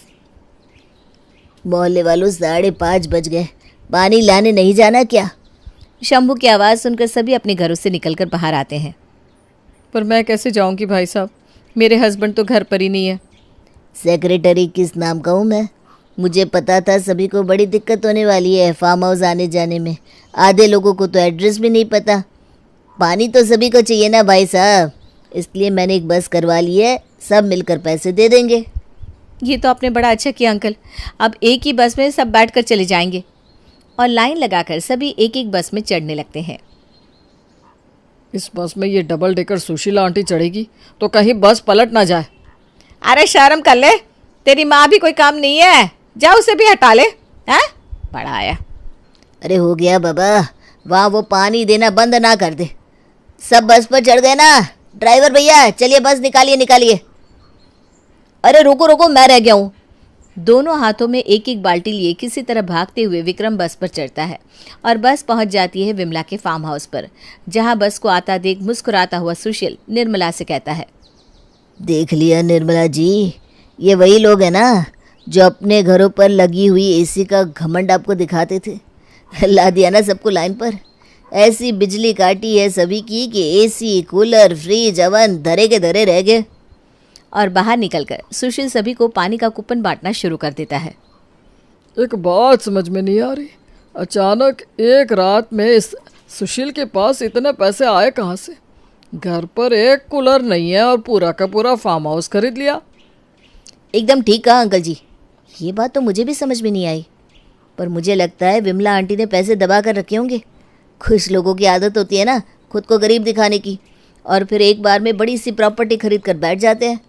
मोहल्ले वालों 5:30 बज गए, पानी लाने नहीं जाना क्या? शंभू की आवाज़ सुनकर सभी अपने घरों से निकलकर बाहर आते हैं। पर मैं कैसे जाऊंगी भाई साहब, मेरे हस्बैंड तो घर पर ही नहीं है। सेक्रेटरी किस नाम का हूँ मैं? मुझे पता था सभी को बड़ी दिक्कत होने वाली है फार्म हाउस आने जाने में। आधे लोगों को तो एड्रेस भी नहीं पता। पानी तो सभी को चाहिए ना भाई साहब, इसलिए मैंने एक बस करवा ली है, सब मिलकर पैसे दे देंगे। ये तो आपने बड़ा अच्छा किया अंकल, अब एक ही बस में सब बैठकर चले जाएंगे। और लाइन लगाकर सभी एक एक बस में चढ़ने लगते हैं। इस बस में ये डबल डेकर सुशीला आंटी चढ़ेगी तो कहीं बस पलट ना जाए। अरे शर्म कर ले, तेरी माँ भी कोई काम नहीं है, जा उसे भी हटा ले। हैं बड़ा आया। अरे हो गया बाबा, वहाँ वो पानी देना बंद ना कर दे। सब बस पर चढ़ गए ना? ड्राइवर भैया चलिए बस निकालिए निकालिए। अरे रोको रोको, मैं रह गया हूँ। दोनों हाथों में एक एक बाल्टी लिए किसी तरह भागते हुए विक्रम बस पर चढ़ता है और बस पहुंच जाती है विमला के फार्म हाउस पर, जहां बस को आता देख मुस्कुराता हुआ सुशील निर्मला से कहता है, देख लिया निर्मला जी, ये वही लोग हैं ना जो अपने घरों पर लगी हुई एसी का घमंड आपको दिखाते थे। ला दिया ना सबको लाइन पर। ऐसी बिजली काटी है सभी की कि एसी, कूलर, फ्रिज, अवन धरे के धरे रह गए। और बाहर निकलकर सुशील सभी को पानी का कूपन बांटना शुरू कर देता है। एक बात समझ में नहीं आ रही, अचानक एक रात में इस सुशील के पास इतने पैसे आए कहाँ से? घर पर एक कूलर नहीं है और पूरा का पूरा फार्म हाउस खरीद लिया। एकदम ठीक कहा अंकल जी, ये बात तो मुझे भी समझ में नहीं आई, पर मुझे लगता है विमला आंटी ने पैसे दबा कर रखे होंगे। खुश लोगों की आदत होती है ना खुद को गरीब दिखाने की, और फिर एक बार में बड़ी सी प्रॉपर्टी खरीद कर बैठ जाते हैं।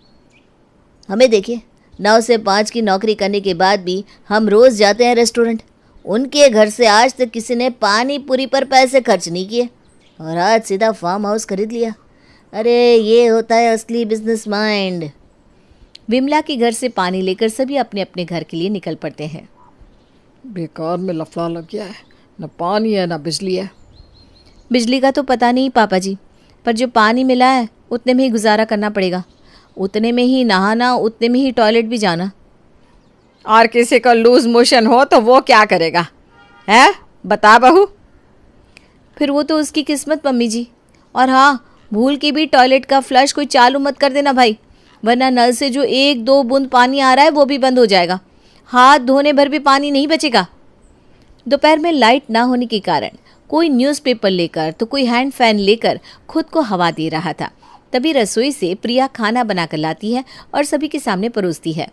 हमें देखिए, 9 से 5 की नौकरी करने के बाद भी हम रोज़ जाते हैं रेस्टोरेंट। उनके घर से आज तक किसी ने पानी पूरी पर पैसे खर्च नहीं किए, और आज सीधा फार्म हाउस खरीद लिया। अरे ये होता है असली बिजनेस माइंड। विमला के घर से पानी लेकर सभी अपने अपने घर के लिए निकल पड़ते हैं। बेकार में लफड़ा लग गया है, न पानी है न बिजली है। बिजली का तो पता नहीं पापा जी, पर जो पानी मिला है उतने में ही गुजारा करना पड़ेगा, उतने में ही नहाना, उतने में ही टॉयलेट भी जाना। और किसी को लूज मोशन हो तो वो क्या करेगा, है बता बहू? फिर वो तो उसकी किस्मत मम्मी जी। और हाँ, भूल के भी टॉयलेट का फ्लश कोई चालू मत कर देना भाई, वरना नल से जो 1-2 बूंद पानी आ रहा है वो भी बंद हो जाएगा, हाथ धोने भर भी पानी नहीं बचेगा। दोपहर में लाइट ना होने के कारण कोई न्यूज़पेपर लेकर तो कोई हैंड फैन लेकर खुद को हवा दे रहा था। तभी रसोई से प्रिया खाना बनाकर लाती है और सभी के सामने परोसती है।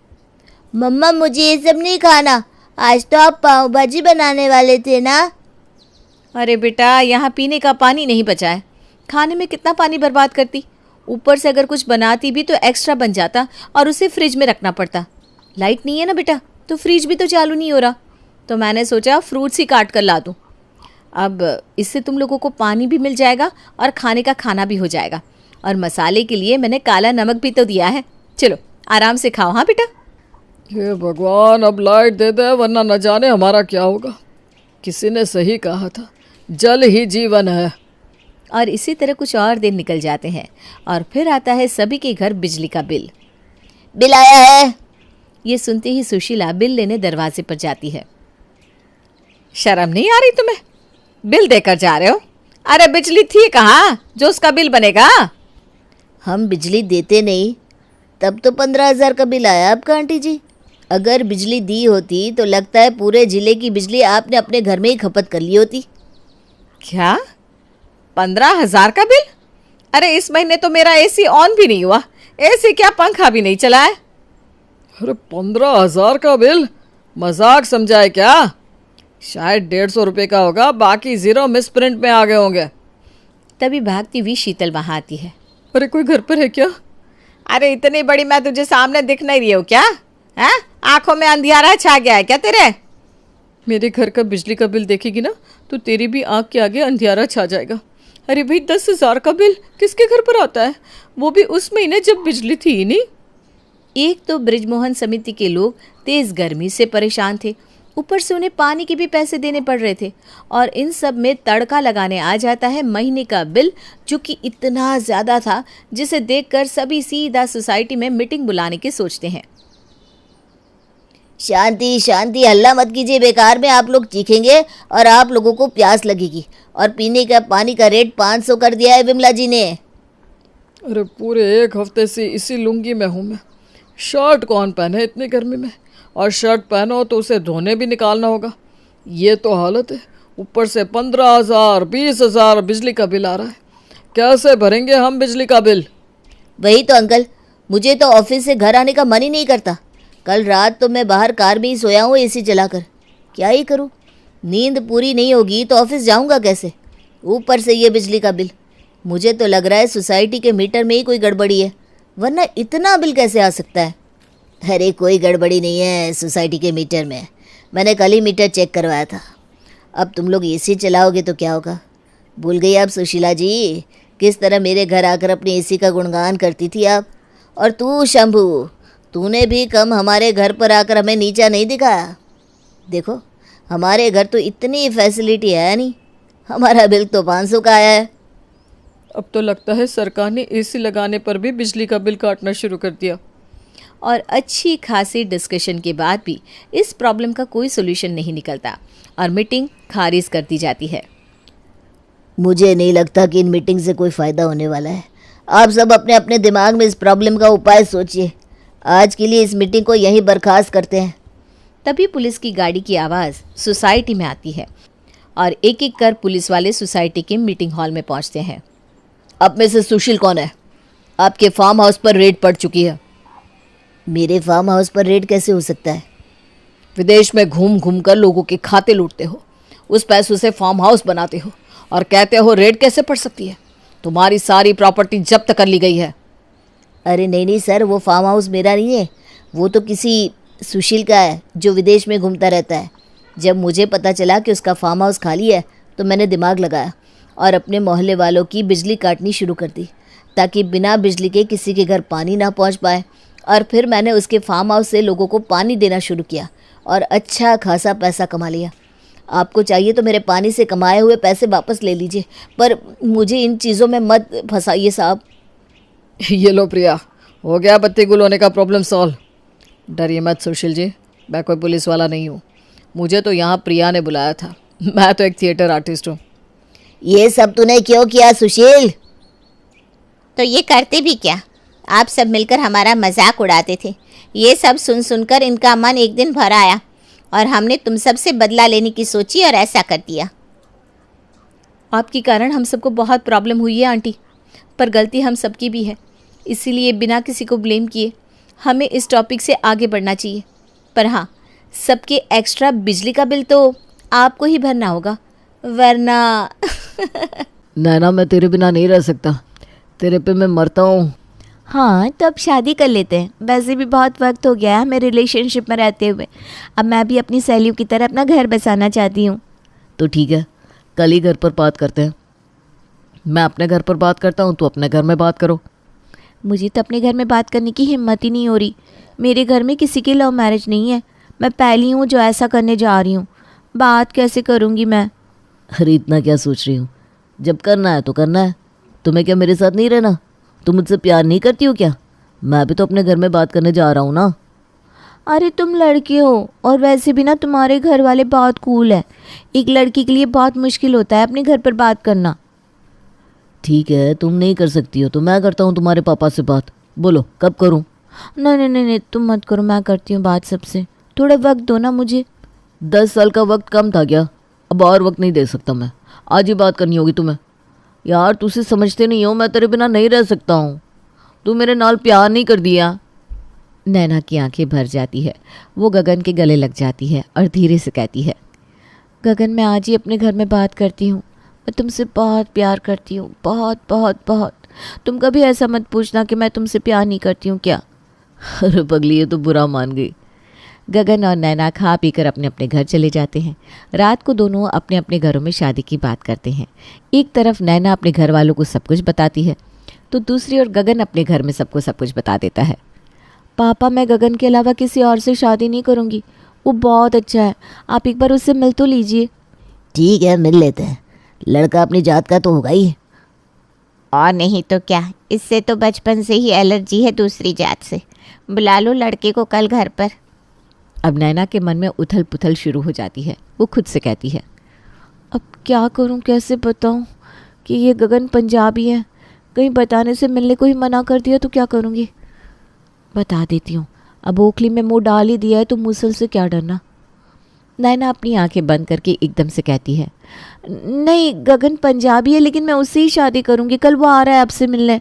मम्मा मुझे ये सब नहीं खाना, आज तो आप पाव भाजी बनाने वाले थे ना। अरे बेटा, यहाँ पीने का पानी नहीं बचा है, खाने में कितना पानी बर्बाद करती। ऊपर से अगर कुछ बनाती भी तो एक्स्ट्रा बन जाता और उसे फ्रिज में रखना पड़ता। लाइट नहीं है ना बेटा, तो फ्रिज भी तो चालू नहीं हो रहा, तो मैंने सोचा फ्रूट्स ही काट कर ला दूँ। अब इससे तुम लोगों को पानी भी मिल जाएगा और खाने का खाना भी हो जाएगा। और मसाले के लिए मैंने काला नमक भी तो दिया है। चलो आराम से खाओ। हाँ बेटा। हे भगवान, अब लाइट दे दे वरना न जाने हमारा क्या होगा। किसी ने सही कहा था, जल ही जीवन है। और इसी तरह कुछ और दिन निकल जाते हैं और फिर आता है सभी के घर बिजली का बिल। बिल आया है। ये सुनते ही सुशीला बिल लेने दरवाजे पर जाती है। शर्म नहीं आ रही तुम्हें? बिल देकर जा रहे हो? अरे बिजली थी कहाँ जो उसका बिल बनेगा? हम बिजली देते नहीं, तब तो 15,000 का बिल आया आपका आंटी जी। अगर बिजली दी होती तो लगता है पूरे जिले की बिजली आपने अपने घर में ही खपत कर ली होती। क्या 15,000 का बिल? अरे इस महीने तो मेरा एसी ऑन भी नहीं हुआ, एसी क्या पंखा भी नहीं चला है। अरे 15,000 का बिल? मजाक समझा है क्या? शायद 150 रुपये का होगा, बाकी 0 मिस प्रिंट में आ गए होंगे। तभी भागती हुई शीतल वहाँ आती है। अरे कोई घर पर है क्या? अरे इतनी बड़ी मैं तुझे सामने दिख नहीं रही हूँ क्या? हैं? आंखों में अंधियारा छा गया है क्या तेरे? मेरे घर का बिजली का बिल देखेगी ना तो तेरी भी आंख के आगे अंधियारा छा जाएगा। अरे भाई 10,000 का बिल किसके घर पर आता है, वो भी उस महीने जब बिजली थी ही नहीं। एक तो बृजमोहन समिति के लोग तेज गर्मी से परेशान थे, ऊपर से उन्हें पानी के भी पैसे देने पड़ रहे थे, और इन सब में तड़का लगाने आ जाता है महीने का बिल, जो कि इतना ज़्यादा था जिसे देखकर सभी सीधा सोसाइटी में मीटिंग बुलाने की सोचते हैं। शांति शांति, हल्ला मत कीजिए, बेकार में आप लोग चीखेंगे और आप लोगों को प्यास लगेगी। और पीने का पानी का रेट 500 कर दिया है विमला जी ने। अरे पूरे 1 हफ्ते से इसी लुंगी में हूँ मैं। शर्ट कौन पहने इतनी गर्मी में, और शर्ट पहनो तो उसे धोने भी निकालना होगा। ये तो हालत है, ऊपर से 15,000 20,000 बिजली का बिल आ रहा है। कैसे भरेंगे हम बिजली का बिल? वही तो अंकल, मुझे तो ऑफिस से घर आने का मन ही नहीं करता। कल रात तो मैं बाहर कार में ही सोया हूँ एसी चलाकर। क्या ही करूँ, नींद पूरी नहीं होगी तो ऑफिस जाऊंगा कैसे? ऊपर से ये बिजली का बिल। मुझे तो लग रहा है सोसाइटी के मीटर में ही कोई गड़बड़ी है, वरना इतना बिल कैसे आ सकता है? अरे कोई गड़बड़ी नहीं है सोसाइटी के मीटर में, मैंने कल ही मीटर चेक करवाया था। अब तुम लोग एसी चलाओगे तो क्या होगा? भूल गई आप सुशीला जी, किस तरह मेरे घर आकर अपनी एसी का गुणगान करती थी आप? और तू शंभू, तूने भी कम हमारे घर पर आकर हमें नीचा नहीं दिखाया। देखो हमारे घर तो इतनी फैसिलिटी है नहीं, हमारा बिल तो 500 का आया है। अब तो लगता है सरकार ने एसी लगाने पर भी बिजली का बिल काटना शुरू कर दिया। और अच्छी खासी डिस्कशन के बाद भी इस प्रॉब्लम का कोई सोल्यूशन नहीं निकलता और मीटिंग खारिज कर दी जाती है। मुझे नहीं लगता कि इन मीटिंग से कोई फ़ायदा होने वाला है। आप सब अपने अपने दिमाग में इस प्रॉब्लम का उपाय सोचिए। आज के लिए इस मीटिंग को यहीं बर्खास्त करते हैं। तभी पुलिस की गाड़ी की आवाज़ सोसाइटी में आती है और एक एक कर पुलिस वाले सोसाइटी के मीटिंग हॉल में पहुंचते हैं। आप में से सुशील कौन है? आपके फार्म हाउस पर रेड पड़ चुकी है। मेरे फार्म हाउस पर रेड कैसे हो सकता है? विदेश में घूम घूम कर लोगों के खाते लूटते हो, उस पैसों से फार्म हाउस बनाते हो और कहते हो रेड कैसे पड़ सकती है? तुम्हारी सारी प्रॉपर्टी जब्त कर ली गई है। अरे नहीं नहीं सर, वो फार्म हाउस मेरा नहीं है, वो तो किसी सुशील का है जो विदेश में घूमता रहता है। जब मुझे पता चला कि उसका फार्म हाउस खाली है तो मैंने दिमाग लगाया और अपने मोहल्ले वालों की बिजली काटनी शुरू कर दी ताकि बिना बिजली के किसी के घर पानी ना पहुंच पाए। और फिर मैंने उसके फार्म हाउस से लोगों को पानी देना शुरू किया और अच्छा खासा पैसा कमा लिया। आपको चाहिए तो मेरे पानी से कमाए हुए पैसे वापस ले लीजिए, पर मुझे इन चीज़ों में मत फंसाइए साहब। ये लो प्रिया, हो गया बत्ती गुल होने का प्रॉब्लम सॉल्व। डरिए मत सुशील जी, मैं कोई पुलिस वाला नहीं हूँ। मुझे तो यहाँ प्रिया ने बुलाया था, मैं तो एक थिएटर आर्टिस्ट हूँ। ये सब तूने क्यों किया सुशील? तो ये करते भी क्या? आप सब मिलकर हमारा मजाक उड़ाते थे। ये सब सुन सुनकर इनका मन एक दिन भर आया और हमने तुम सब से बदला लेने की सोची और ऐसा कर दिया। आपके कारण हम सबको बहुत प्रॉब्लम हुई है आंटी, पर गलती हम सबकी भी है। इसीलिए बिना किसी को ब्लेम किए हमें इस टॉपिक से आगे बढ़ना चाहिए। पर हाँ, सबके एक्स्ट्रा बिजली का बिल तो आपको ही भरना होगा, वरना नैना, मैं तेरे बिना नहीं रह सकता, तेरे पे मैं मरता हूँ। हाँ तो अब शादी कर लेते हैं, वैसे भी बहुत वक्त हो गया है हमें रिलेशनशिप में रहते हुए। अब मैं भी अपनी सहेलियों की तरह अपना घर बसाना चाहती हूँ। तो ठीक है, कल ही घर पर बात करते हैं। मैं अपने घर पर बात करता हूँ, तो अपने घर में बात करो। मुझे तो अपने घर में बात करने की हिम्मत ही नहीं हो रही। मेरे घर में किसी की लव मैरिज नहीं है, मैं पहली हूँ जो ऐसा करने जा रही हूँ। बात कैसे करूँगी मैं? अरे इतना क्या सोच रही हूँ, जब करना है तो करना है। तुम्हें क्या मेरे साथ नहीं रहना? तुम मुझसे प्यार नहीं करती हो क्या? मैं भी तो अपने घर में बात करने जा रहा हूँ ना। अरे तुम लड़के हो और वैसे भी ना तुम्हारे घर वाले बहुत कूल है। एक लड़की के लिए बहुत मुश्किल होता है अपने घर पर बात करना। ठीक है, तुम नहीं कर सकती हो तो मैं करता हूँ तुम्हारे पापा से बात। बोलो कब करूँ? नहीं नहीं नहीं नहीं, तुम मत करो, मैं करती हूँ बात सबसे। थोड़ा वक्त दो ना मुझे। 10 साल का वक्त कम था क्या? अब और वक्त नहीं दे सकता मैं, आज ही बात करनी होगी तुम्हें। यार तुझसे समझते नहीं हो, मैं तेरे बिना नहीं रह सकता हूँ। तू मेरे नाल प्यार नहीं कर दिया। नैना की आंखें भर जाती है, वो गगन के गले लग जाती है और धीरे से कहती है, गगन मैं आज ही अपने घर में बात करती हूँ। मैं तुमसे बहुत प्यार करती हूँ, बहुत बहुत बहुत। तुम कभी ऐसा मत पूछना कि मैं तुमसे प्यार नहीं करती हूँ क्या। अरे पगली, ये तो बुरा मान गई। गगन और नैना खा पीकर अपने अपने घर चले जाते हैं। रात को दोनों अपने अपने घरों में शादी की बात करते हैं। एक तरफ नैना अपने घर वालों को सब कुछ बताती है तो दूसरी ओर गगन अपने घर में सबको सब कुछ बता देता है। पापा मैं गगन के अलावा किसी और से शादी नहीं करूँगी, वो बहुत अच्छा है, आप एक बार उससे मिल तो लीजिए। ठीक है, मिल लेते हैं। लड़का अपनी जात का तो होगा ही। और नहीं तो क्या, इससे तो बचपन से ही एलर्जी है दूसरी जात से। बुला लो लड़के को कल घर पर। अब नैना के मन में उथल पुथल शुरू हो जाती है। वो खुद से कहती है, अब क्या करूं, कैसे बताऊं कि ये गगन पंजाबी है। कहीं बताने से मिलने को ही मना कर दिया तो क्या करूंगी। बता देती हूँ, अब ओखली में मुंह डाल ही दिया है तो मुसल से क्या डरना। नैना अपनी आंखें बंद करके एकदम से कहती है, नहीं गगन पंजाबी है लेकिन मैं उससे ही शादी करूंगी, कल वो आ रहा है आपसे मिलने।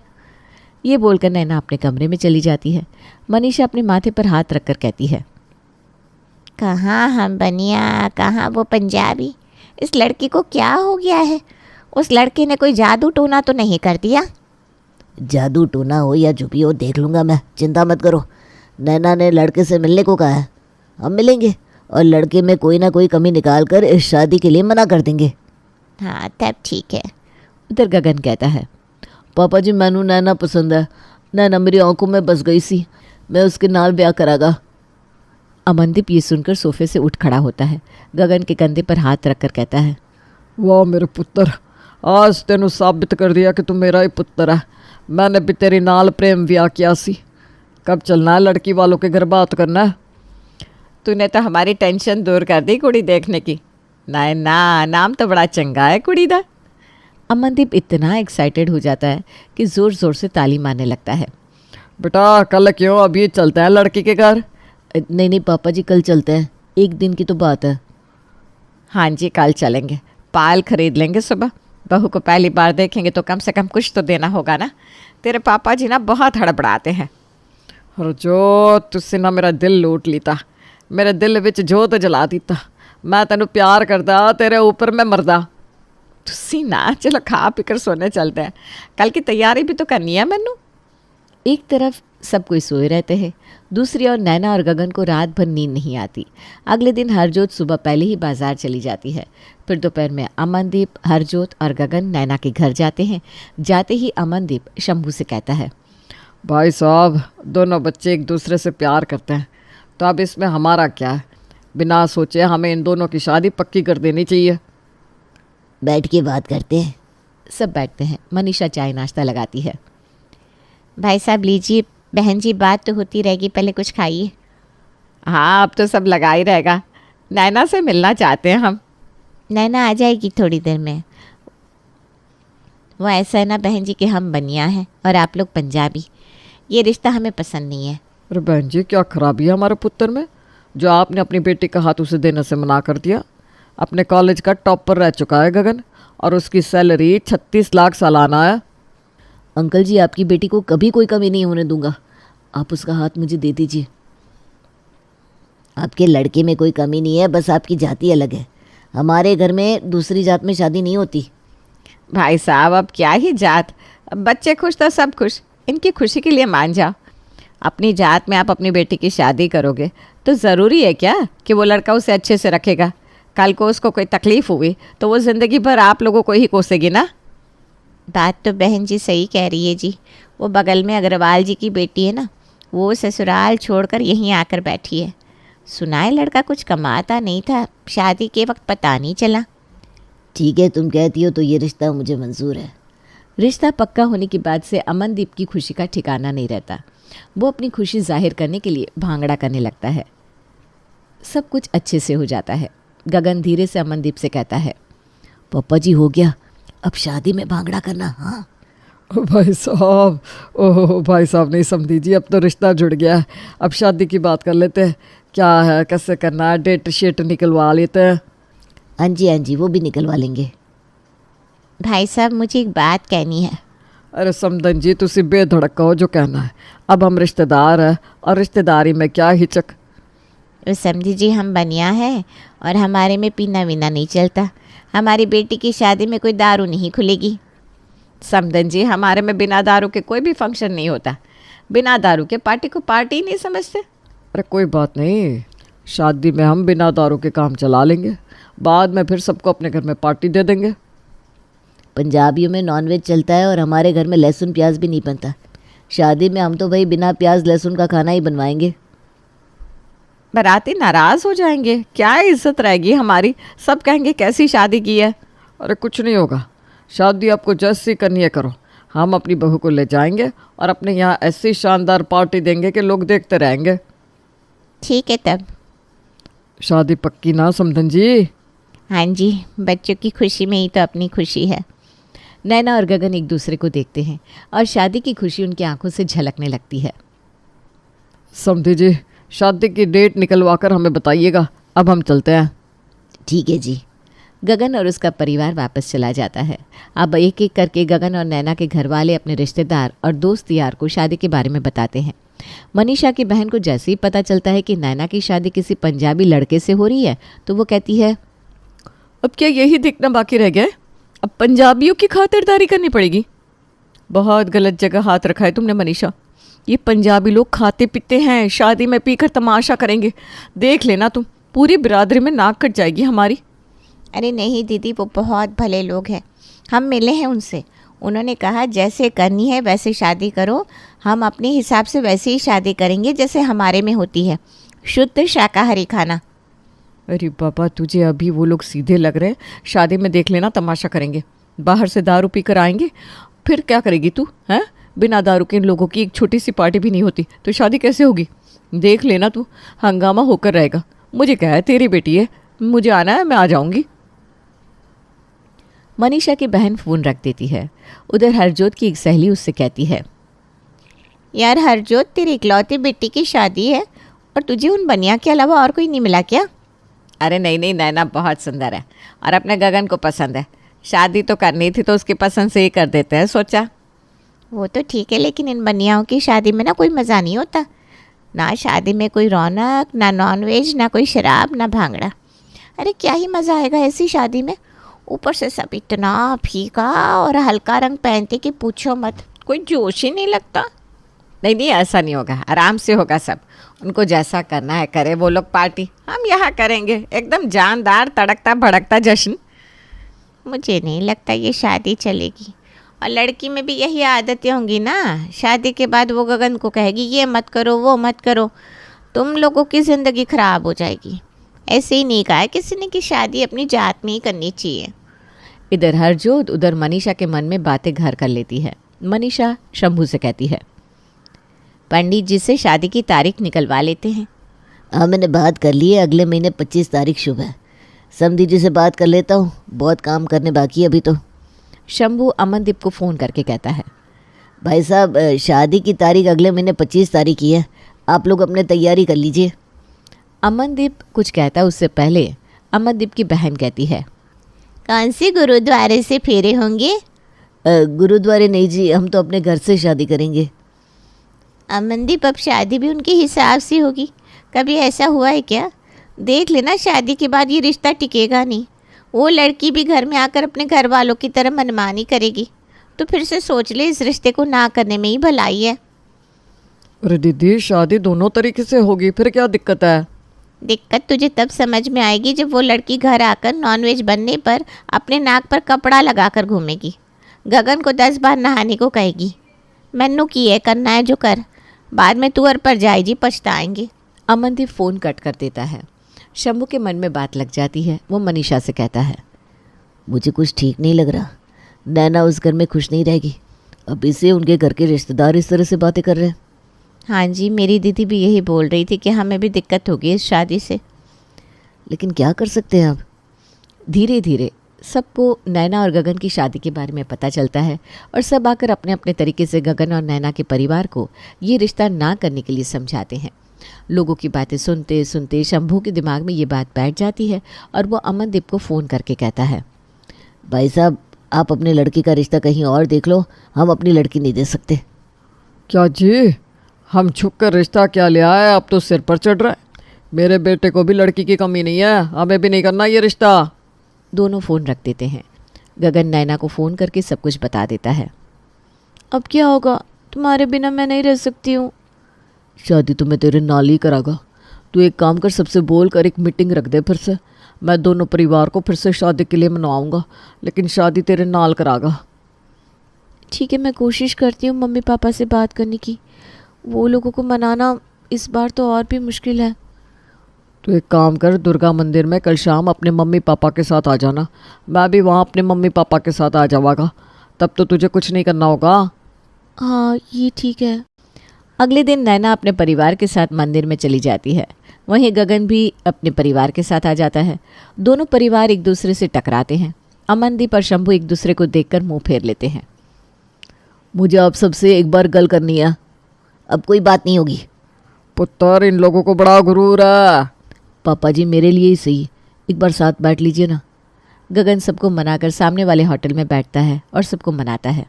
ये बोलकर नैना अपने कमरे में चली जाती है। मनीषा अपने माथे पर हाथ रखकर कहती है, कहाँ हम बनिया, कहाँ वो पंजाबी। इस लड़की को क्या हो गया है? उस लड़के ने कोई जादू टोना तो नहीं कर दिया? जादू टोना हो या जो भी हो देख लूँगा मैं, चिंता मत करो। नैना ने लड़के से मिलने को कहा है, हम मिलेंगे और लड़के में कोई ना कोई कमी निकाल कर इस शादी के लिए मना कर देंगे। हाँ तब ठीक है। उधर गगन कहता है, पापा जी मैनू नैना पसंद है, नैना मेरी आंखों में बस गई सी, मैं उसके नाल ब्याह करागा। अमनदीप ये सुनकर सोफे से उठ खड़ा होता है। गगन के कंधे पर हाथ रखकर कहता है, वाह मेरे पुत्र, आज तेनू साबित कर दिया कि तू मेरा ही पुत्र है। मैंने भी तेरी नाल प्रेम ब्याह किया सी। कब चलना है लड़की वालों के घर बात करना है? तूने तो हमारी टेंशन दूर कर दी कुड़ी देखने की। नैना नाम तो बड़ा चंगा है कुड़ी दा। अमनदीप इतना एक्साइटेड हो जाता है कि ज़ोर ज़ोर से ताली मारने लगता है। बेटा कल क्यों, अभी चलते हैं लड़की के घर। नहीं नहीं पापा जी, कल चलते हैं, एक दिन की तो बात है। हाँ जी कल चलेंगे, पायल खरीद लेंगे सुबह। बहू को पहली बार देखेंगे तो कम से कम कुछ तो देना होगा ना। तेरे पापा जी ना बहुत हड़बड़ाते हैं। हरजोत तुसी ना मेरा दिल लूट लीता, मेरे दिल विच जोत जला दीता। मैं तेनू प्यार करदा, तेरे ऊपर मैं मरदा। तुसी ना चलो खा पी कर सोने चलते हैं, कल की तैयारी भी तो करनी है मैनू। एक तरफ सब कोई सोए रहते हैं, दूसरी ओर नैना और गगन को रात भर नींद नहीं आती। अगले दिन हरजोत सुबह पहले ही बाजार चली जाती है। फिर दोपहर में अमनदीप, हरजोत और गगन नैना के घर जाते हैं। जाते ही अमनदीप शंभू से कहता है, भाई साहब दोनों बच्चे एक दूसरे से प्यार करते हैं, तो अब इसमें हमारा क्या है? बिना सोचे हमें इन दोनों की शादी पक्की कर देनी चाहिए। बैठ के बात करते हैं। सब बैठते हैं। मनीषा चाय नाश्ता लगाती है। भाई साहब लीजिए, बहन जी बात तो होती रहेगी, पहले कुछ खाइए। हाँ अब तो सब लगा ही रहेगा। नैना से मिलना चाहते हैं हम। नैना आ जाएगी थोड़ी देर में। वो ऐसा है ना बहन जी कि हम बनिया हैं और आप लोग पंजाबी, ये रिश्ता हमें पसंद नहीं है। अरे बहन जी क्या खराबी है हमारे पुत्र में, जो आपने अपनी बेटी का हाथ उसे देने से मना कर दिया। अपने कॉलेज का टॉपर रह चुका है गगन, और उसकी सैलरी 36 लाख सालाना है। अंकल जी आपकी बेटी को कभी कोई कमी नहीं होने दूंगा, आप उसका हाथ मुझे दे दीजिए। आपके लड़के में कोई कमी नहीं है, बस आपकी जाति अलग है। हमारे घर में दूसरी जात में शादी नहीं होती। भाई साहब अब क्या ही जात, अब बच्चे खुश तो सब खुश। इनकी खुशी के लिए मान जाओ। अपनी जात में आप अपनी बेटी की शादी करोगे तो ज़रूरी है क्या कि वो लड़का उसे अच्छे से रखेगा? कल को उसको कोई तकलीफ़ हुई तो वो ज़िंदगी भर आप लोगों को ही कोसेगी ना। बात तो बहन जी सही कह रही है जी। वो बगल में अग्रवाल जी की बेटी है ना, वो ससुराल छोड़कर यहीं आकर बैठी है। सुना है लड़का कुछ कमाता नहीं था, शादी के वक्त पता नहीं चला। ठीक है तुम कहती हो तो ये रिश्ता मुझे मंजूर है। रिश्ता पक्का होने के बाद से अमनदीप की खुशी का ठिकाना नहीं रहता। वो अपनी खुशी जाहिर करने के लिए भांगड़ा करने लगता है। सब कुछ अच्छे से हो जाता है। गगन धीरे से अमनदीप से कहता है, पापा जी हो गया, अब शादी में भांगड़ा करना। हाँ ओ भाई साहब, ओह भाई साहब नहीं समझी जी, अब तो रिश्ता जुड़ गया है। अब शादी की बात कर लेते हैं, क्या है कैसे करना है, डेट शीट निकलवा लेते हैं। हाँ जी वो भी निकलवा लेंगे। भाई साहब मुझे एक बात कहनी है। अरे समदन जी तुसी बेधड़क कहो जो कहना है। अब हम रिश्तेदार हैं और रिश्तेदारी में क्या हिचक। वो समझी जी हम बनिया है और हमारे में पीना वीना नहीं चलता। हमारी बेटी की शादी में कोई दारू नहीं खुलेगी। समदन जी हमारे में बिना दारू के कोई भी फंक्शन नहीं होता। बिना दारू के पार्टी को पार्टी ही नहीं समझते। अरे कोई बात नहीं, शादी में हम बिना दारू के काम चला लेंगे, बाद में फिर सबको अपने घर में पार्टी दे देंगे। पंजाबियों में नॉनवेज चलता है और हमारे घर में लहसुन प्याज भी नहीं बनता। शादी में हम तो भाई बिना प्याज लहसुन का खाना ही बनवाएंगे। बाराती नाराज़ हो जाएंगे, क्या इज्जत रहेगी हमारी। सब कहेंगे कैसी शादी की है। अरे कुछ नहीं होगा, शादी आपको जैसी करनी है करो। हम अपनी बहू को ले जाएंगे और अपने यहाँ ऐसी शानदार पार्टी देंगे कि लोग देखते रहेंगे। ठीक है तब। शादी पक्की ना समधन जी? हाँ जी, बच्चों की खुशी में ही तो अपनी खुशी है। नैना और गगन एक दूसरे को देखते हैं और शादी की खुशी उनकी आंखों से झलकने लगती है। समधी जी शादी की डेट निकलवा कर हमें बताइएगा। अब हम चलते हैं। ठीक है जी। गगन और उसका परिवार वापस चला जाता है। अब एक एक करके गगन और नैना के घर वाले अपने रिश्तेदार और दोस्त यार को शादी के बारे में बताते हैं। मनीषा की बहन को जैसे ही पता चलता है कि नैना की शादी किसी पंजाबी लड़के से हो रही है तो वो कहती है, अब क्या यही देखना बाकी रह गया है? अब पंजाबियों की खातिरदारी करनी पड़ेगी। बहुत गलत जगह हाथ रखा है तुमने मनीषा। ये पंजाबी लोग खाते पीते हैं, शादी में पीकर तमाशा करेंगे। देख लेना तुम, पूरी बिरादरी में नाक कट जाएगी हमारी। अरे नहीं दीदी, वो बहुत भले लोग हैं, हम मिले हैं उनसे। उन्होंने कहा जैसे करनी है वैसे शादी करो, हम अपने हिसाब से वैसे ही शादी करेंगे जैसे हमारे में होती है, शुद्ध शाकाहारी खाना। अरे बाबा, तुझे अभी वो लोग सीधे लग रहे हैं। शादी में देख लेना तमाशा करेंगे। बाहर से दारू पी कर आएंगे, फिर क्या करेगी तू? हैं, बिना दारू के इन लोगों की एक छोटी सी पार्टी भी नहीं होती तो शादी कैसे होगी? देख लेना तू, हंगामा होकर रहेगा। मुझे क्या है, तेरी बेटी है, मुझे आना है, मैं आ जाऊंगी। मनीषा की बहन फ़ोन रख देती है। उधर हरजोत की एक सहेली उससे कहती है, यार हरजोत, तेरी इकलौती बेटी की शादी है और तुझे उन बनिया के अलावा और कोई नहीं मिला क्या? अरे नहीं नहीं, नैना बहुत सुंदर है और अपने गगन को पसंद है। शादी तो करनी थी तो उसकी पसंद से ही कर देते हैं, सोचा। वो तो ठीक है, लेकिन इन बनियाओं की शादी में ना कोई मज़ा नहीं होता। ना शादी में कोई रौनक, ना नॉनवेज, ना कोई शराब, ना भांगड़ा। अरे क्या ही मज़ा आएगा ऐसी शादी में। ऊपर से सब इतना फीका और हल्का रंग पहनते कि पूछो मत, कोई जोश ही नहीं लगता। नहीं नहीं, ऐसा नहीं होगा, आराम से होगा सब। उनको जैसा करना है करे वो लोग पार्टी, हम यहाँ करेंगे एकदम जानदार तड़कता भड़कता जश्न। मुझे नहीं लगता ये शादी चलेगी। और लड़की में भी यही आदतें होंगी ना, शादी के बाद वो गगन को कहेगी ये मत करो वो मत करो, तुम लोगों की ज़िंदगी ख़राब हो जाएगी। ऐसे ही नहीं कहा है किसी ने कि शादी अपनी जात में ही करनी चाहिए। इधर हरजोत उधर मनीषा के मन में बातें घर कर लेती है। मनीषा शंभू से कहती है, पंडित जी से शादी की तारीख निकलवा लेते हैं। हाँ, मैंने बात कर ली है, अगले महीने 25 तारीख शुभ है। समधी जी से बात कर लेता हूँ, बहुत काम करने बाकी है अभी तो। शंभू अमनदीप को फ़ोन करके कहता है, भाई साहब, शादी की तारीख अगले महीने 25 तारीख की है, आप लोग अपने तैयारी कर लीजिए। अमनदीप कुछ कहता उससे पहले अमनदीप की बहन कहती है, कौन से गुरुद्वारे से फेरे होंगे? गुरुद्वारे नहीं जी, हम तो अपने घर से शादी करेंगे। अमनदीप, अब शादी भी उनके हिसाब से होगी। कभी ऐसा हुआ है क्या? देख लेना, शादी के बाद ये रिश्ता टिकेगा नहीं। वो लड़की भी घर में आकर अपने घर वालों की तरह मनमानी करेगी। तो फिर से सोच ले, इस रिश्ते को ना करने में ही भलाई है। अरे दीदी, शादी दोनों तरीके से होगी, फिर क्या दिक्कत है? दिक्कत तुझे तब समझ में आएगी जब वो लड़की घर आकर नॉनवेज बनने पर अपने नाक पर कपड़ा लगाकर घूमेगी, गगन को 10 बार नहाने को कहेगी, मैनू की है करना है जो कर, बाद में तुअर पर जाए जी पछताएंगे। अमनदीप फ़ोन कट कर देता है। शंभू के मन में बात लग जाती है। वो मनीषा से कहता है, मुझे कुछ ठीक नहीं लग रहा। नैना उस घर में खुश नहीं रहेगी। अब इसे उनके घर के रिश्तेदार इस तरह से बातें कर रहे हैं। हाँ जी, मेरी दीदी भी यही बोल रही थी कि हमें भी दिक्कत होगी इस शादी से। लेकिन क्या कर सकते हैं अब? धीरे धीरे सबको नैना और गगन की शादी के बारे में पता चलता है और सब आकर अपने अपने तरीके से गगन और नैना के परिवार को ये रिश्ता ना करने के लिए समझाते हैं। लोगों की बातें सुनते सुनते शंभू के दिमाग में ये बात बैठ जाती है और वो अमनदीप को फ़ोन करके कहता है, भाई साहब, आप अपने लड़की का रिश्ता कहीं और देख लो, हम अपनी लड़की नहीं दे सकते। क्या जी, हम छुप कर रिश्ता क्या ले आए, अब तो सिर पर चढ़ रहा है। मेरे बेटे को भी लड़की की कमी नहीं है, हमें भी नहीं करना ये रिश्ता। दोनों फ़ोन रख देते हैं। गगन नैना को फ़ोन करके सब कुछ बता देता है। अब क्या होगा, तुम्हारे बिना मैं नहीं रह सकती हूँ। शादी तो मैं तेरे नाल ही करागा। तू एक काम कर, सबसे बोल कर एक मीटिंग रख दे फिर से। मैं दोनों परिवार को फिर से शादी के लिए मनवाऊंगा, लेकिन शादी तेरे नाल करागा। ठीक है, मैं कोशिश करती हूँ मम्मी पापा से बात करने की। वो लोगों को मनाना इस बार तो और भी मुश्किल है। तो एक काम कर, दुर्गा मंदिर में कल शाम अपने मम्मी पापा के साथ आ जाना। मैं भी वहाँ अपने मम्मी पापा के साथ आ जाऊँगा, तब तो तुझे कुछ नहीं करना होगा। हाँ, ये ठीक है। अगले दिन नैना अपने परिवार के साथ मंदिर में चली जाती है। वहीं गगन भी अपने परिवार के साथ आ जाता है। दोनों परिवार एक दूसरे से टकराते हैं। अमनदीप और शंभू एक दूसरे को देखकर मुंह फेर लेते हैं। मुझे आप सबसे एक बार गल करनी है, अब कोई बात नहीं होगी। पुत्र, इन लोगों को बड़ा गुरूर है। पापा जी, मेरे लिए ही सही, एक बार साथ बैठ लीजिए ना। गगन सबको मनाकर सामने वाले होटल में बैठता है और सबको मनाता है।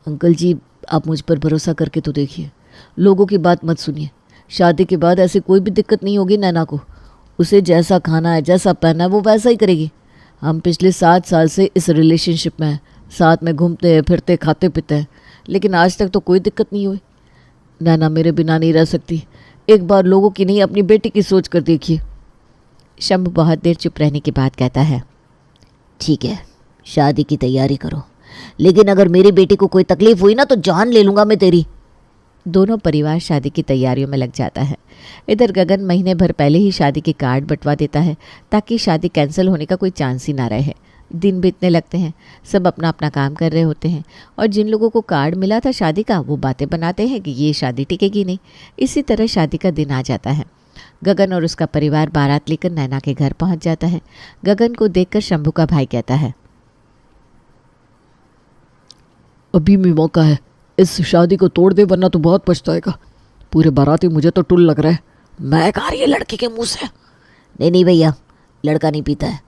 अंकल जी, आप मुझ पर भरोसा करके तो देखिए, लोगों की बात मत सुनिए। शादी के बाद ऐसी कोई भी दिक्कत नहीं होगी नैना को। उसे जैसा खाना है, जैसा पहनना है, वो वैसा ही करेगी। हम पिछले 7 साल से इस रिलेशनशिप में हैं, साथ में घूमते हैं, फिरते, खाते पीते हैं, लेकिन आज तक तो कोई दिक्कत नहीं हुई। नैना मेरे बिना नहीं रह सकती। एक बार लोगों की नहीं, अपनी बेटी की सोच कर देखिए। शंभू बहुत देर चुप रहने के बाद कहता है, ठीक है, शादी की तैयारी करो, लेकिन अगर मेरी बेटी को कोई तकलीफ हुई ना तो जान ले लूँगा मैं तेरी। दोनों परिवार शादी की तैयारियों में लग जाता है। इधर गगन महीने भर पहले ही शादी के कार्ड बंटवा देता है ताकि शादी कैंसिल होने का कोई चांस ही ना रहे। दिन बीतने लगते हैं, सब अपना अपना काम कर रहे होते हैं और जिन लोगों को कार्ड मिला था शादी का वो बातें बनाते हैं कि ये शादी टिकेगी नहीं। इसी तरह शादी का दिन आ जाता है। गगन और उसका परिवार बारात लेकर नैना के घर पहुंच जाता है। गगन को देखकर शंभू का भाई कहता है, अभी भी मौका है, इस शादी को तोड़ दे वरना तो बहुत पछताएगा। पूरे बाराती मुझे तो टुल लग रहा है। मैं कहा रही है लड़के के मुंह से। नहीं भैया, लड़का नहीं पीता है।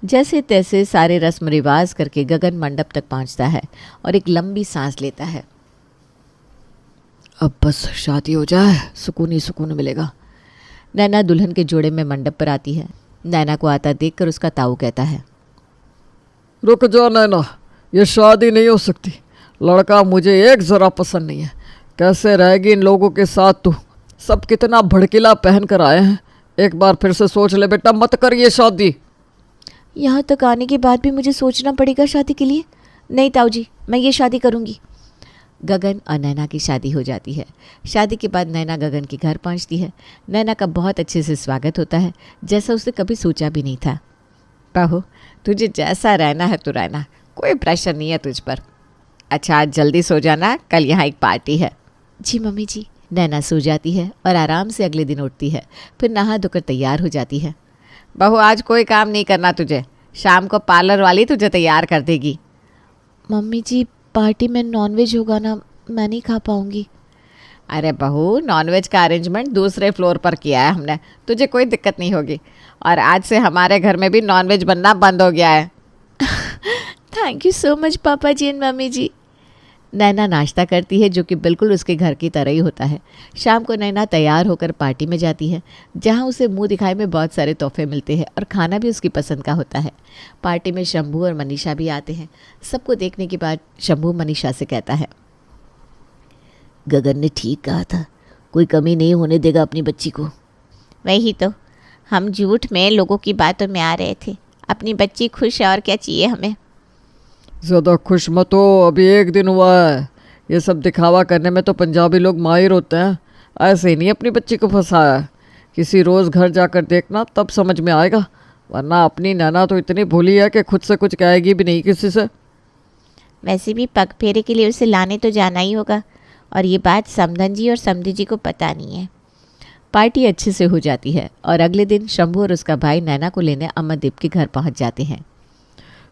जैसे तैसे सारे रस्म रिवाज करके गगन मंडप तक पहुंचता है और एक लंबी सांस लेता है। अब बस शादी हो जाए, सुकून ही सुकून मिलेगा। नैना दुल्हन के जोड़े में मंडप पर आती है। नैना को आता देखकर उसका ताऊ कहता है, रुक जा नैना, ये शादी नहीं हो सकती। लड़का मुझे एक ज़रा पसंद नहीं है। कैसे रहेगी इन लोगों के साथ तू? सब कितना भड़कीला पहन कर आए हैं। एक बार फिर से सोच ले बेटा, मत कर ये शादी। यहाँ तक आने के बाद भी मुझे सोचना पड़ेगा शादी के लिए? नहीं ताऊ जी, मैं ये शादी करूँगी। गगन और नैना की शादी हो जाती है। शादी के बाद नैना गगन के घर पहुंचती है। नैना का बहुत अच्छे से स्वागत होता है, जैसा उसने कभी सोचा भी नहीं था। बहू, तुझे जैसा रहना है तो रहना, कोई प्रेशर नहीं है तुझ पर। अच्छा, आज जल्दी सो जाना, कल यहाँ एक पार्टी है। जी मम्मी जी। नैना सो जाती है और आराम से अगले दिन उठती है। फिर नहा धोकर तैयार हो जाती है। बहू, आज कोई काम नहीं करना तुझे, शाम को पार्लर वाली तुझे तैयार कर देगी। मम्मी जी, पार्टी में नॉनवेज होगा ना, मैं नहीं खा पाऊँगी। अरे बहू, नॉनवेज का अरेंजमेंट दूसरे फ्लोर पर किया है हमने, तुझे कोई दिक्कत नहीं होगी। और आज से हमारे घर में भी नॉनवेज बनना बंद हो गया है। थैंक यू सो मच पापा जी एंड मम्मी जी। नैना नाश्ता करती है, जो कि बिल्कुल उसके घर की तरह ही होता है। शाम को नैना तैयार होकर पार्टी में जाती है, जहां उसे मुंह दिखाई में बहुत सारे तोहफे मिलते हैं और खाना भी उसकी पसंद का होता है। पार्टी में शंभू और मनीषा भी आते हैं। सबको देखने के बाद शंभू मनीषा से कहता है, गगन ने ठीक कहा था, कोई कमी नहीं होने देगा अपनी बच्ची को। वही तो, हम झूठ में लोगों की बातों में आ रहे थे। अपनी बच्ची खुश है और क्या चाहिए हमें। ज़्यादा खुश मत हो, अभी एक दिन हुआ है। ये सब दिखावा करने में तो पंजाबी लोग माहिर होते हैं। ऐसे ही नहीं अपनी बच्ची को फंसाया है। किसी रोज़ घर जाकर देखना, तब समझ में आएगा। वरना अपनी नैना तो इतनी भोली है कि खुद से कुछ कहेगी भी नहीं किसी से। वैसे भी पग फेरे के लिए उसे लाने तो जाना ही होगा, और ये बात समधन जी और समधी जी को पता नहीं है। पार्टी अच्छे से हो जाती है और अगले दिन शंभू और उसका भाई नैना को लेने अमरदीप के घर पहुंच जाते हैं।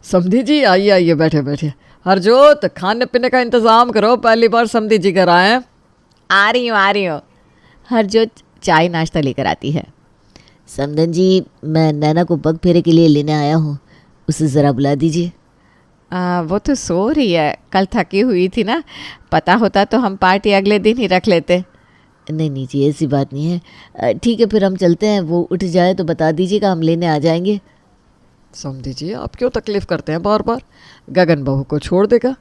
समधी जी, आइए आइए, बैठे बैठे। हरजोत, खाने पीने का इंतज़ाम करो, पहली बार समधी जी घर आए हैं। आ रही हूँ। हरजोत चाय नाश्ता लेकर आती है। समधन जी, मैं नैना को पग फेरे के लिए लेने आया हूँ, उसे ज़रा बुला दीजिए। वो तो सो रही है, कल थकी हुई थी ना। पता होता तो हम पार्टी अगले दिन ही रख लेते। नहीं जी, ऐसी बात नहीं है। ठीक है, फिर हम चलते हैं। वो उठ जाए तो बता दीजिएगा, हम लेने आ जाएंगे। समधी जी, आप क्यों तकलीफ़ करते हैं बार बार? गगन बहू को छोड़ देगा।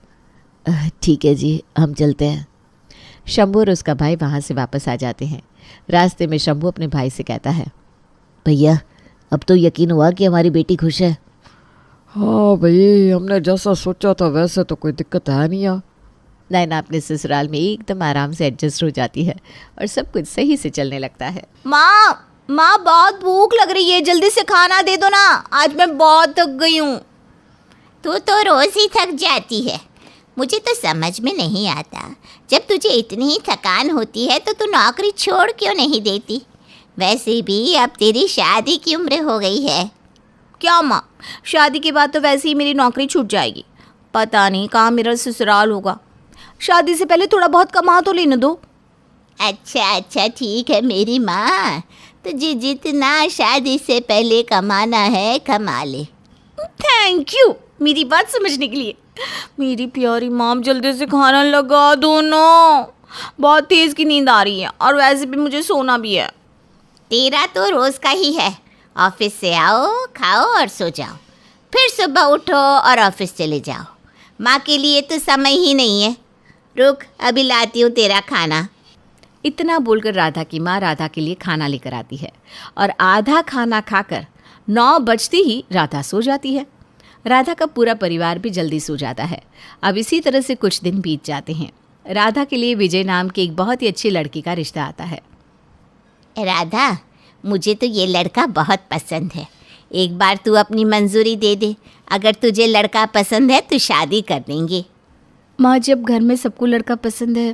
ठीक है जी, हम चलते हैं। शंभू और उसका भाई वहाँ से वापस आ जाते हैं। रास्ते में शंभू अपने भाई से कहता है, भैया, अब तो यकीन हुआ कि हमारी बेटी खुश है। हाँ भाई, हमने जैसा सोचा था वैसे तो कोई दिक्कत है नहीं यार। नैना अपने ससुराल में एकदम आराम से एडजस्ट हो जाती है और सब कुछ सही से चलने लगता है। माँ बहुत भूख लग रही है, जल्दी से खाना दे दो ना, आज मैं बहुत थक गई हूँ। तू तो रोज़ ही थक जाती है। मुझे तो समझ में नहीं आता, जब तुझे इतनी ही थकान होती है तो तू नौकरी छोड़ क्यों नहीं देती। वैसे भी अब तेरी शादी की उम्र हो गई है। क्या माँ, शादी के बाद तो वैसे ही मेरी नौकरी छूट जाएगी। पता नहीं कहाँ मेरा ससुराल होगा। शादी से पहले थोड़ा बहुत कमा तो लेने दो। अच्छा ठीक है मेरी माँ, तुझे जितना शादी से पहले कमाना है कमा ले। थैंक यू मेरी बात समझने के लिए। मेरी प्यारी मॉम, जल्दी से खाना लगा दो ना, बहुत तेज़ की नींद आ रही है और वैसे भी मुझे सोना भी है। तेरा तो रोज़ का ही है, ऑफिस से आओ, खाओ और सो जाओ, फिर सुबह उठो और ऑफिस चले जाओ। माँ के लिए तो समय ही नहीं है। रुक, अभी लाती हूँ तेरा खाना। इतना बोलकर राधा की माँ राधा के लिए खाना लेकर आती है और आधा खाना खाकर 9 बजते ही राधा सो जाती है। राधा का पूरा परिवार भी जल्दी सो जाता है। अब इसी तरह से कुछ दिन बीत जाते हैं। राधा के लिए विजय नाम की एक बहुत ही अच्छी लड़की का रिश्ता आता है। राधा, मुझे तो ये लड़का बहुत पसंद है, एक बार तू अपनी मंजूरी दे दे। अगर तुझे लड़का पसंद है तो शादी कर देंगे। माँ, जब घर में सबको लड़का पसंद है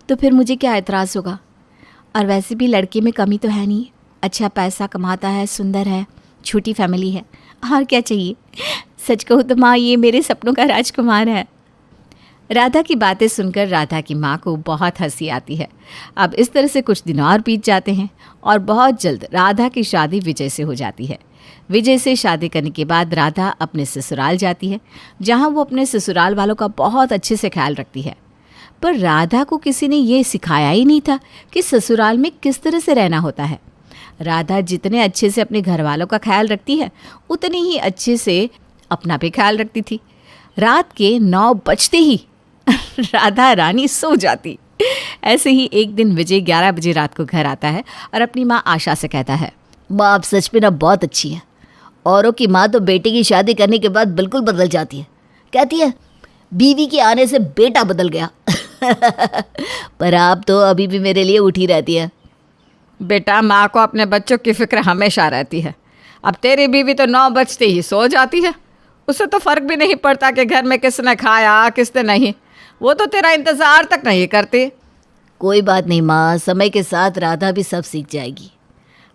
तो फिर मुझे क्या एतराज़ होगा? और वैसे भी लड़के में कमी तो है नहीं, अच्छा पैसा कमाता है, सुंदर है, छोटी फैमिली है, और क्या चाहिए? सच कहूँ तो माँ, ये मेरे सपनों का राजकुमार है। राधा की बातें सुनकर राधा की माँ को बहुत हंसी आती है। अब इस तरह से कुछ दिन और बीत जाते हैं और बहुत जल्द राधा की शादी विजय से हो जाती है। विजय से शादी करने के बाद राधा अपने ससुराल जाती है, जहाँ वो अपने ससुराल वालों का बहुत अच्छे से ख्याल रखती है। पर राधा को किसी ने ये सिखाया ही नहीं था कि ससुराल में किस तरह से रहना होता है। राधा जितने अच्छे से अपने घर वालों का ख्याल रखती है, उतने ही अच्छे से अपना भी ख्याल रखती थी। रात के 9 बजते ही राधा रानी सो जाती। ऐसे ही एक दिन विजय 11 बजे रात को घर आता है और अपनी माँ आशा से कहता है, माँ आप सच में ना बहुत अच्छी है। औरों की माँ तो बेटे की शादी करने के बाद बिल्कुल बदल जाती है, कहती है बीवी के आने से बेटा बदल गया। पर आप तो अभी भी मेरे लिए उठी रहती है। बेटा, माँ को अपने बच्चों की फिक्र हमेशा रहती है। अब तेरी बीवी तो 9 बजते ही सो जाती है, उसे तो फ़र्क भी नहीं पड़ता कि घर में किसने खाया किसने नहीं, वो तो तेरा इंतज़ार तक नहीं करती। कोई बात नहीं माँ, समय के साथ राधा भी सब सीख जाएगी।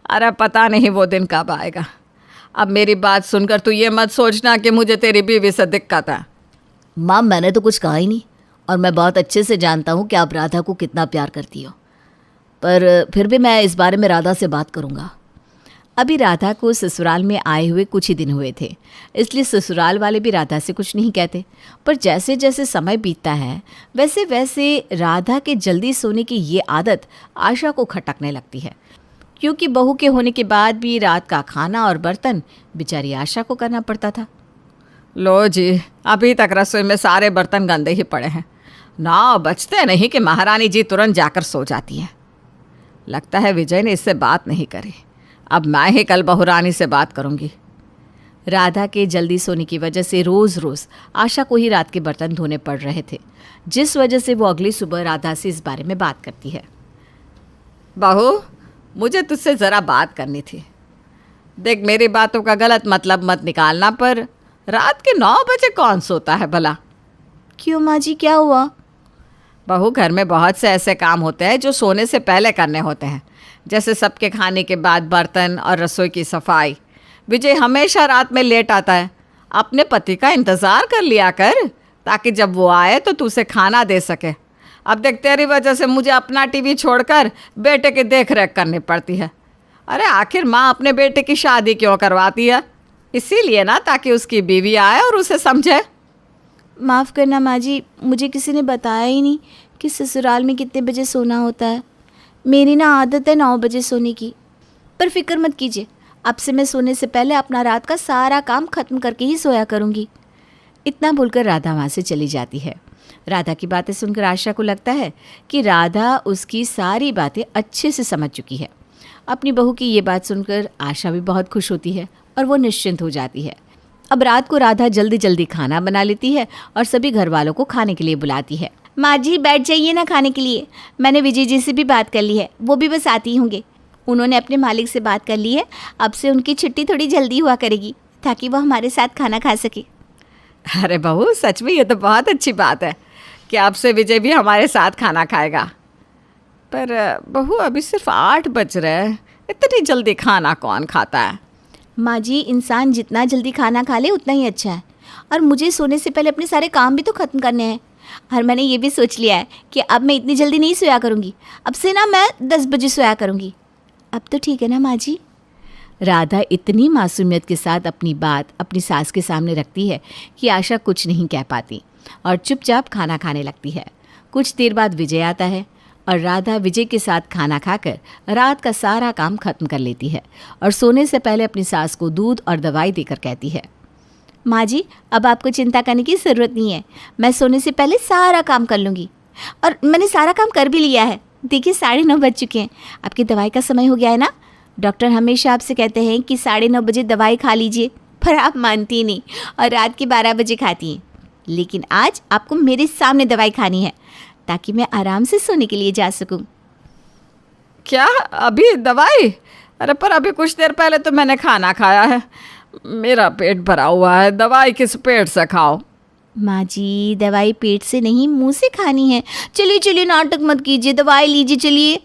अरे पता नहीं वो दिन कब आएगा। अब मेरी बात सुनकर तू ये मत सोचना कि मुझे तेरी बीवी से दिक्कत है। माँ मैंने तो कुछ कहा ही नहीं, और मैं बहुत अच्छे से जानता हूँ कि आप राधा को कितना प्यार करती हो, पर फिर भी मैं इस बारे में राधा से बात करूँगा। अभी राधा को ससुराल में आए हुए कुछ ही दिन हुए थे, इसलिए ससुराल वाले भी राधा से कुछ नहीं कहते। पर जैसे जैसे समय बीतता है वैसे वैसे राधा के जल्दी सोने की ये आदत आशा को खटकने लगती है, क्योंकि बहू के होने के बाद भी रात का खाना और बर्तन बेचारी आशा को करना पड़ता था। लो जी, अभी तक रसोई में सारे बर्तन गंदे ही पड़े हैं। 9 बजते नहीं कि महारानी जी तुरंत जाकर सो जाती हैं। लगता है विजय ने इससे बात नहीं करी। अब मैं ही कल बहुरानी से बात करूंगी। राधा के जल्दी सोने की वजह से रोज़ रोज़ आशा को ही रात के बर्तन धोने पड़ रहे थे, जिस वजह से वो अगली सुबह राधा से इस बारे में बात करती है। बहू, मुझे तुझसे ज़रा बात करनी थी। देख, मेरी बातों का गलत मतलब मत निकालना, पर रात के 9 बजे कौन सोता है भला? क्यों माँ जी, क्या हुआ? बहू, घर में बहुत से ऐसे काम होते हैं जो सोने से पहले करने होते हैं, जैसे सबके खाने के बाद बर्तन और रसोई की सफाई। विजय हमेशा रात में लेट आता है। अपने पति का इंतज़ार कर लिया कर, ताकि जब वो आए तो तू उसे खाना दे सके। अब देख, तेरी वजह से मुझे अपना टीवी छोड़कर बेटे की देख रेख करनी पड़ती है। अरे आखिर माँ अपने बेटे की शादी क्यों करवाती है? इसीलिए ना, ताकि उसकी बीवी आए और उसे समझे। माफ़ करना माँ जी, मुझे किसी ने बताया ही नहीं कि ससुराल में कितने बजे सोना होता है। मेरी ना आदत है 9 बजे सोने की। पर फिक्र मत कीजिए, अब से मैं सोने से पहले अपना रात का सारा काम ख़त्म करके ही सोया करूँगी। इतना बोलकर राधा वहाँ से चली जाती है। राधा की बातें सुनकर आशा को लगता है कि राधा उसकी सारी बातें अच्छे से समझ चुकी है। अपनी बहू की ये बात सुनकर आशा भी बहुत खुश होती है और वो निश्चिंत हो जाती है। अब रात को राधा जल्दी जल्दी खाना बना लेती है और सभी घर वालों को खाने के लिए बुलाती है। माँ जी बैठ जाइए ना खाने के लिए। मैंने विजय जी से भी बात कर ली है, वो भी बस आते ही होंगे। उन्होंने अपने मालिक से बात कर ली है, अब से उनकी छुट्टी थोड़ी जल्दी हुआ करेगी ताकि वो हमारे साथ खाना खा सके। अरे बहू, सच में ये तो बहुत अच्छी बात है कि अब से विजय भी हमारे साथ खाना खाएगा। पर बहू, अभी सिर्फ 8 बज रहे हैं, इतनी जल्दी खाना कौन खाता है? माँ जी, इंसान जितना जल्दी खाना खा ले उतना ही अच्छा है, और मुझे सोने से पहले अपने सारे काम भी तो ख़त्म करने हैं। और मैंने ये भी सोच लिया है कि अब मैं इतनी जल्दी नहीं सोया करूँगी, अब से ना मैं 10 बजे सोया करूँगी। अब तो ठीक है ना माँ जी? राधा इतनी मासूमियत के साथ अपनी बात अपनी सास के सामने रखती है कि आशा कुछ नहीं कह पाती और चुपचाप खाना खाने लगती है। कुछ देर बाद विजय आता है और राधा विजय के साथ खाना खाकर रात का सारा काम खत्म कर लेती है और सोने से पहले अपनी सास को दूध और दवाई देकर कहती है, माँ जी अब आपको चिंता करने की ज़रूरत नहीं है, मैं सोने से पहले सारा काम कर लूँगी। और मैंने सारा काम कर भी लिया है। देखिए 9:30 बज चुके हैं, आपकी दवाई का समय हो गया है ना। डॉक्टर हमेशा आपसे कहते हैं कि 9:30 बजे दवाई खा लीजिए, पर आप मानती नहीं और रात के 12 बजे खाती हैं। लेकिन आज आपको मेरे सामने दवाई खानी है ताकि मैं आराम से सोने के लिए जा सकूं। क्या अभी दवाई? अरे पर अभी कुछ देर पहले तो मैंने खाना खाया है, मेरा पेट भरा हुआ है, दवाई किस पेट से खाओ? माँ जी दवाई पेट से नहीं मुंह से खानी है। चलिए चलिए नाटक मत कीजिए, दवाई लीजिए चलिए।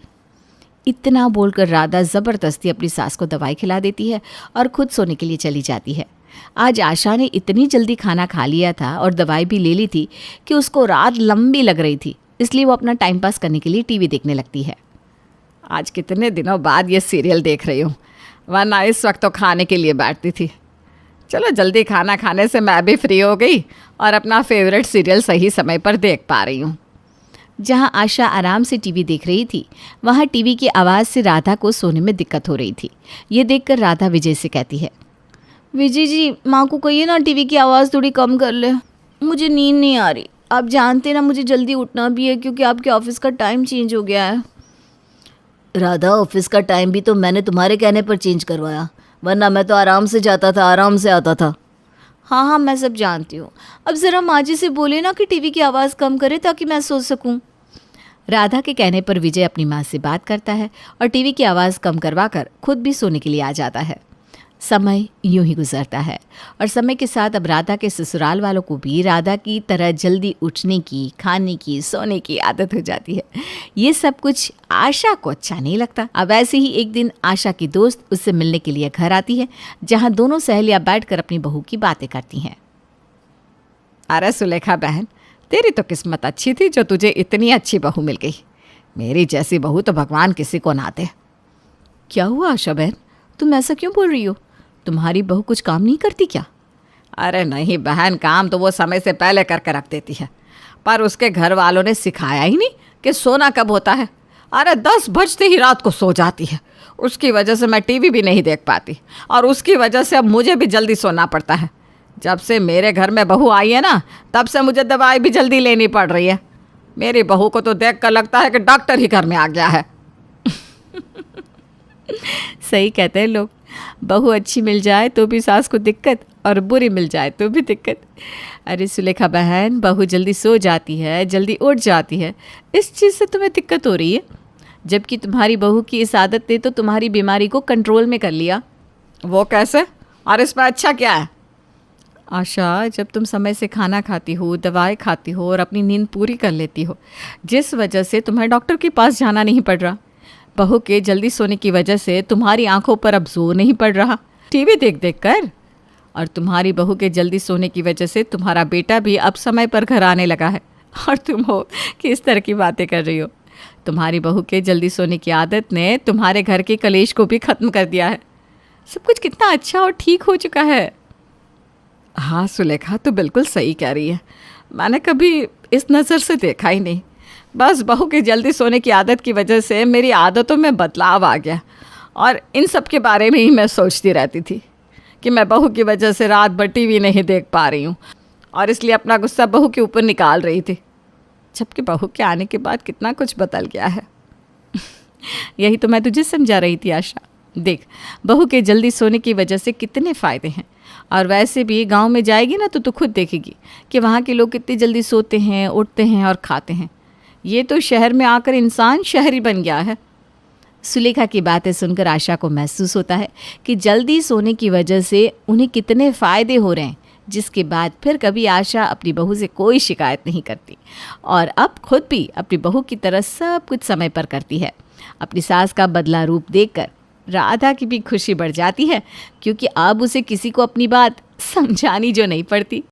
इतना बोलकर राधा ज़बरदस्ती अपनी सास को दवाई खिला देती है और खुद सोने के लिए चली जाती है। आज आशा ने इतनी जल्दी खाना खा लिया था और दवाई भी ले ली थी कि उसको रात लंबी लग रही थी, इसलिए वो अपना टाइम पास करने के लिए टीवी देखने लगती है। आज कितने दिनों बाद ये सीरियल देख रही हूँ, वरना इस वक्त तो खाने के लिए बैठती थी। चलो जल्दी खाना खाने से मैं भी फ्री हो गई और अपना फेवरेट सीरियल सही समय पर देख पा रही हूँ। जहाँ आशा आराम से टीवी देख रही थी वहाँ टीवी की आवाज़ से राधा को सोने में दिक्कत हो रही थी। ये देखकर राधा विजय से कहती है, विजय जी माँ को कहिए ना टीवी की आवाज़ थोड़ी कम कर ले, मुझे नींद नहीं आ रही। आप जानते ना मुझे जल्दी उठना भी है क्योंकि आपके ऑफिस का टाइम चेंज हो गया है। राधा ऑफिस का टाइम भी तो मैंने तुम्हारे कहने पर चेंज करवाया, वरना मैं तो आराम से जाता था, आराम से आता था। हाँ हाँ मैं सब जानती हूँ। अब ज़रा माँ जी से बोले ना कि टीवी की आवाज़ कम करे ताकि मैं सो सकूँ। राधा के कहने पर विजय अपनी माँ से बात करता है और टीवी की आवाज़ कम करवाकर खुद भी सोने के लिए आ जाता है। समय यूं ही गुजरता है और समय के साथ अब राधा के ससुराल वालों को भी राधा की तरह जल्दी उठने की, खाने की, सोने की आदत हो जाती है। ये सब कुछ आशा को अच्छा नहीं लगता। अब ऐसे ही एक दिन आशा की दोस्त उससे मिलने के लिए घर आती है, जहाँ दोनों सहेलियाँ बैठकर अपनी बहू की बातें करती हैं। अरे सुलेखा बहन, तेरी तो किस्मत अच्छी थी जो तुझे इतनी अच्छी बहू मिल गई। मेरी जैसी बहू तो भगवान किसी को ना दे। क्या हुआ आशा बहन, तुम ऐसा क्यों बोल रही हो? तुम्हारी बहू कुछ काम नहीं करती क्या? अरे नहीं बहन, काम तो वो समय से पहले करके रख देती है, पर उसके घर वालों ने सिखाया ही नहीं कि सोना कब होता है। अरे 10 बजते ही रात को सो जाती है। उसकी वजह से मैं टीवी भी नहीं देख पाती और उसकी वजह से अब मुझे भी जल्दी सोना पड़ता है। जब से मेरे घर में बहू आई है ना, तब से मुझे दवाई भी जल्दी लेनी पड़ रही है। मेरी बहू को तो देख कर लगता है कि डॉक्टर ही घर में आ गया है। सही कहते हैं लोग, बहू अच्छी मिल जाए तो भी सास को दिक्कत और बुरी मिल जाए तो भी दिक्कत। अरे सुलेखा बहन, बहू जल्दी सो जाती है, जल्दी उठ जाती है, इस चीज़ से तुम्हें दिक्कत हो रही है, जबकि तुम्हारी बहू की इस आदत ने तो तुम्हारी बीमारी को कंट्रोल में कर लिया। वो कैसे? और इसमें अच्छा क्या है? आशा, जब तुम समय से खाना खाती हो, दवाई खाती हो और अपनी नींद पूरी कर लेती हो, जिस वजह से तुम्हें डॉक्टर के पास जाना नहीं पड़ रहा, बहू के जल्दी सोने की वजह से तुम्हारी आंखों पर अब जोर नहीं पड़ रहा टीवी देख देख कर, और तुम्हारी बहू के जल्दी सोने की वजह से तुम्हारा बेटा भी अब समय पर घर आने लगा है, और तुम हो कि इस तरह की बातें कर रही हो। तुम्हारी बहू के जल्दी सोने की आदत ने तुम्हारे घर के कलेश को भी ख़त्म कर दिया है। सब कुछ कितना अच्छा और ठीक हो चुका है। हाँ सुलेखा, तो बिल्कुल सही कह रही है। मैंने कभी इस नज़र से देखा ही नहीं। बस बहू के जल्दी सोने की आदत की वजह से मेरी आदतों में बदलाव आ गया, और इन सब के बारे में ही मैं सोचती रहती थी कि मैं बहू की वजह से रात भर टीवी नहीं देख पा रही हूँ, और इसलिए अपना गुस्सा बहू के ऊपर निकाल रही थी। जबकि बहू के आने के बाद कितना कुछ बदल गया है। यही तो मैं तुझे समझा रही थी आशा। देख, बहू के जल्दी सोने की वजह से कितने फ़ायदे हैं, और वैसे भी गांव में जाएगी ना तो तू खुद देखेगी कि वहाँ के लोग कितनी जल्दी सोते हैं, उठते हैं और खाते हैं। ये तो शहर में आकर इंसान शहरी बन गया है। सुलेखा की बातें सुनकर आशा को महसूस होता है कि जल्दी सोने की वजह से उन्हें कितने फ़ायदे हो रहे हैं, जिसके बाद फिर कभी आशा अपनी बहू से कोई शिकायत नहीं करती, और अब खुद भी अपनी बहू की तरह सब कुछ समय पर करती है। अपनी सास का बदला रूप देखकर राधा की भी खुशी बढ़ जाती है, क्योंकि अब उसे किसी को अपनी बात समझानी जो नहीं पड़ती।